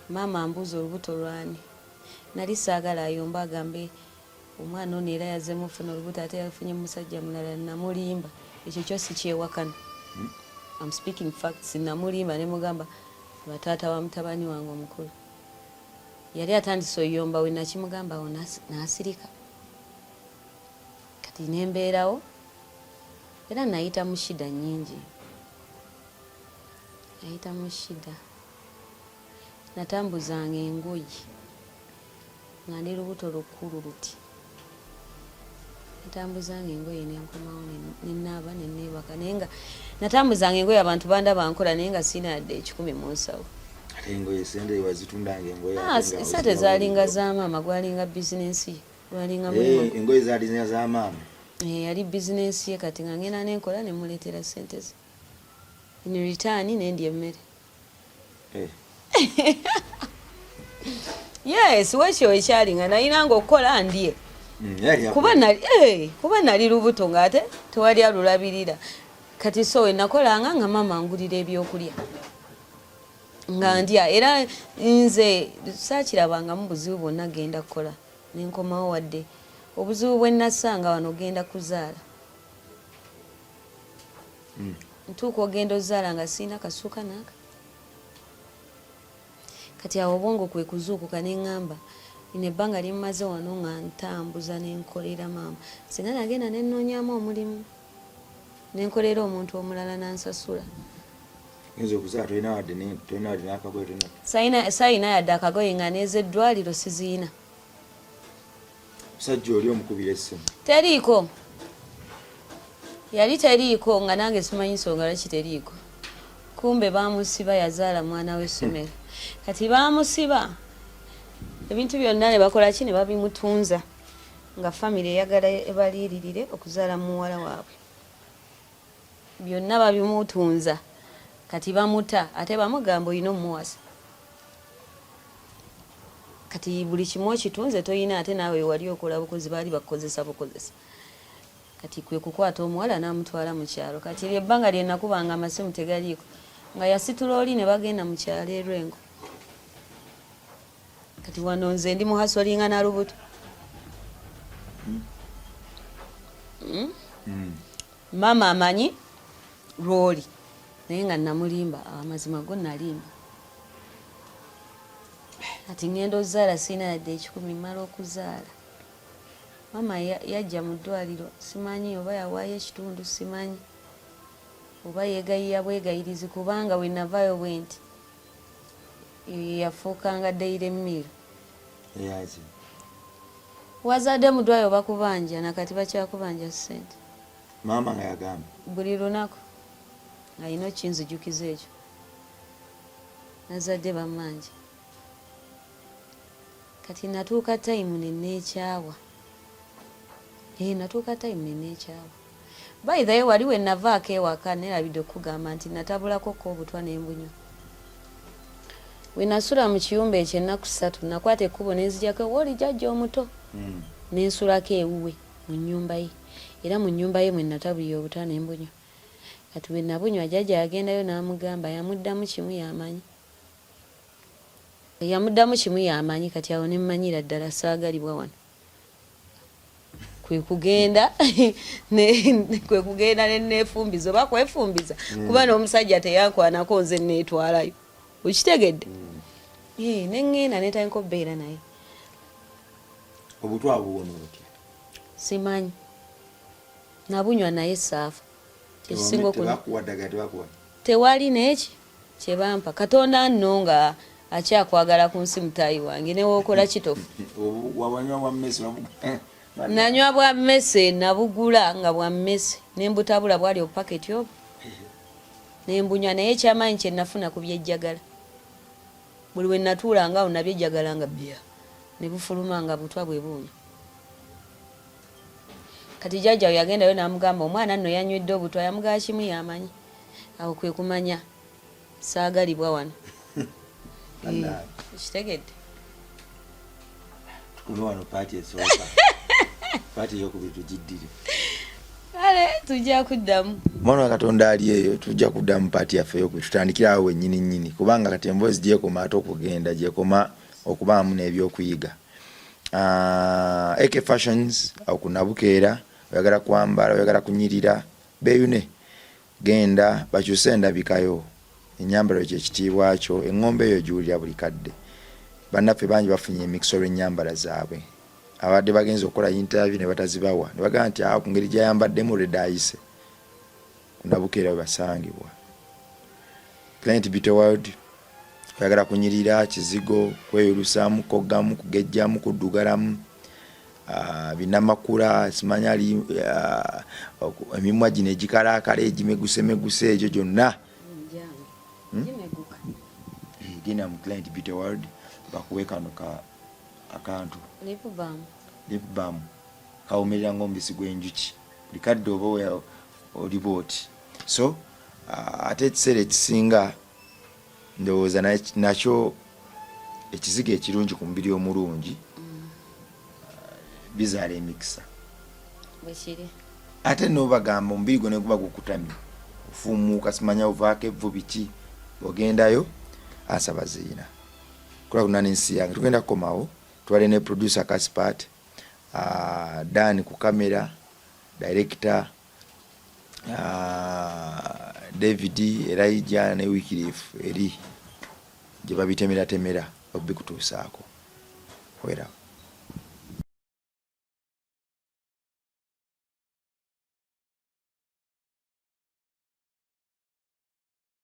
maama mbuuza olubuto lwani nali saagala ayomba agambe omwana ono era yazemu ofuna olubuto ate yafunye musajja mulala namulimba ekyo kyo si kyewakana. I'm speaking facts. Namulimba ne mugamba bataata wa mutabani wange omukulu yali atandise oyomba we nakimugamba awo n'asirika kati nembeerawo era nayita mu shida nnyingi, nayita mu shida, natambuzanga engoye nga ndi lubuto lukulu luti, natambuzanga engoye nenkomawo nenaaba neneebaka naye nga natambuzanga engoye abantu bandaba nkola naye nga siina yadde 10 mu nsawo. Ate engoye sente wazitundanga engoye sa tezalinga za maama, gwalinga bizinensi ye, gwalinga mulimu. Engoye zalinga za maama. Yali bizinensi ye kati nga ngenda nenkola nemuleetera sente ze. In return nendya emmere. Yes, wekyo ekyali nga nayinanga okukola ndye. Kuba nali lubuto ng'ate tewali alulabirira. Kati so we nakolanga nga maama angulira ebyokulya nga ndya, era nze saakirabangamu buzibu bwonna genda kukola nenkomawo wadde obuzibu bwe nasanga wano genda kuzaala. Ntuuka ogenda ozaala nga siina kasuuka naaka. Kati awo obwongo kwe kuzuukuka neŋŋamba ine ebbanga limumaze wano nga ntambuza nenkolera maama, singa nagenda nennoonyamu omulimu nenkolera omuntu omulala nansasula. Sayina yadde akagoye nga neeza eddwaliro siziina. Musajja oli omukubira essimu? Teriiko, yali teriiko nga nange simanyi nsonga lwaki teriiko. Kumbe bamusiba yazaala mwana w'essomero. Kati bamusiba ebintu byonna ne bakola ki ne babimutunza nga famire eyagala ebaliiririre okuzaala muwala waabwe. Byonna babimutunza kati bamuta ate bamugamba olina omuwasa. Kati buli kimu okitunze toyina ate naawe wali okola bukozi baali bakukozesa bukozesa. Kati kwe kukwata omuwala n'amutwala mu kyalo. Kati ebbanga lye nakubanga amasimu tegaliiko nga yasitula oli ne bagenda mu kyalo e Lwengo. Kati wano nze ndi muhasolinga na lubuto. Mama amanyi lwoli naye nga namulimba, amazima go nalimba. Kati ngenda ozaala siina yadde 10 mala okuzaala. Mama yajja mu ddwaliro simanyi oba yawaayo ekitundu simanyi oba yeegayiya bwegayirizi kubanga we navaayo bwe nti yafuukanga Daily Mail. Wazadde mu ddwaliro bakubanja nakati bakyakubanja ssente. Maama nga yagamba buli lunaku alina okinzijukiza ekyo. Nazadde bamanja. Kati natuuka time neneekyawa. Natuuka time neneekyawa. By the way wali we navaako ewaka nerabidde okugamba nti natabulako ko obutwa n'embunyo. We nasula mu kiyumba ekyo ennaku 3 nakwata ekkubo nenzijako woli jjajja omuto. Nensulako ewuwe mu nnyumba ye. Era mu nnyumba ye mwe natabulira obutwa n'embunyo. Kati we nabunywa jjajja yagendayo n'amugamba yamuddamu kimu yamanyi. Yamuddamu kimu yamanyi kati awo nemmanyira ddala saagalibwa wano. Kwe kugenda neneefumbiza oba kwefumbiza kuba n'omusajja teyankwanako nze neetwalayo. Okitegedde? Neŋŋenda neetandika obbeera naye. Obutwa buwono otya? Simanyi. Nabunywa naye saafu. Tewali neeki kye bampa. Katonda nno nga akyakwagala ku nsi mutaayi wange newookola kitofu. Wabanywa bwa mmese? Nanywa bwa mmese nabugula nga bwa mmese nembutabula bwali opaketi obwo nembunywa naye kyamaanyi kye nafuna ku byejjagala. Buli we natuulanga awo nabyejjagala nga bya ne bufuluma nga butwa bwe buunya. Kati jjajja yagendayo n'amugamba omwana nno yanywedde obutwa yamugaba kimu yamanyi. Awo kwe kumanya saagalibwa wano. Kitegedde? Tukuno wano paati esooka. Paati ey'okubiri tugiddire. Kale tujja kuddamu. Mwana wa Katonda ali eyo tujja kuddamu paati yaffe ey'okubiri tutandikira awo wennyini nnyini kubanga kati emboozi gyekoma ate okugenda gyekoma okubaamu n'ebyokuyiga. AK Fashions akunabukeera oyagala kwambala oyagala kunyirira beeyune genda bakyuse endabikayo ennyambalo kyekitiibwa kyo eŋŋombe eyo giwulira buli kadde bannaffe bangi bafunye emikisolo ennyambala zaabwe abadde bagenza okukola interview ne batazibawa ne bagamba nti ku ngeri gyayambaddemu olwedde ayise kunabukeera webasangibwa Plenty Beauty World oyagala kunyirira kizigo kweyulusamu koggamu kugejjamu kuddugalamu binamakula simanya ali emimwa gino egikalaakala egimeguse egyo gyonna gina mu Plenty Beauty World bakuwe kano ka akantu lip balm kawumirira ng'omubisi gw'enjuki buli kadde oba oliba oti so ate ekiseera ekisinga ndowooza nakyo ekizigo ekirungi ku mubiri omulungi bizaala emikisa ate n'obagamba omubiri gwo ne guba gukutamye ofuumuuka simanya ovaako evvu biki ogendayo asaba ziina kola kuna n'ensi yange tugenda kukomawo twale ne producer Kaspat Dan ku kamera director David Elijah ne Wycliffe eri gye babitemera obikutuusaako wera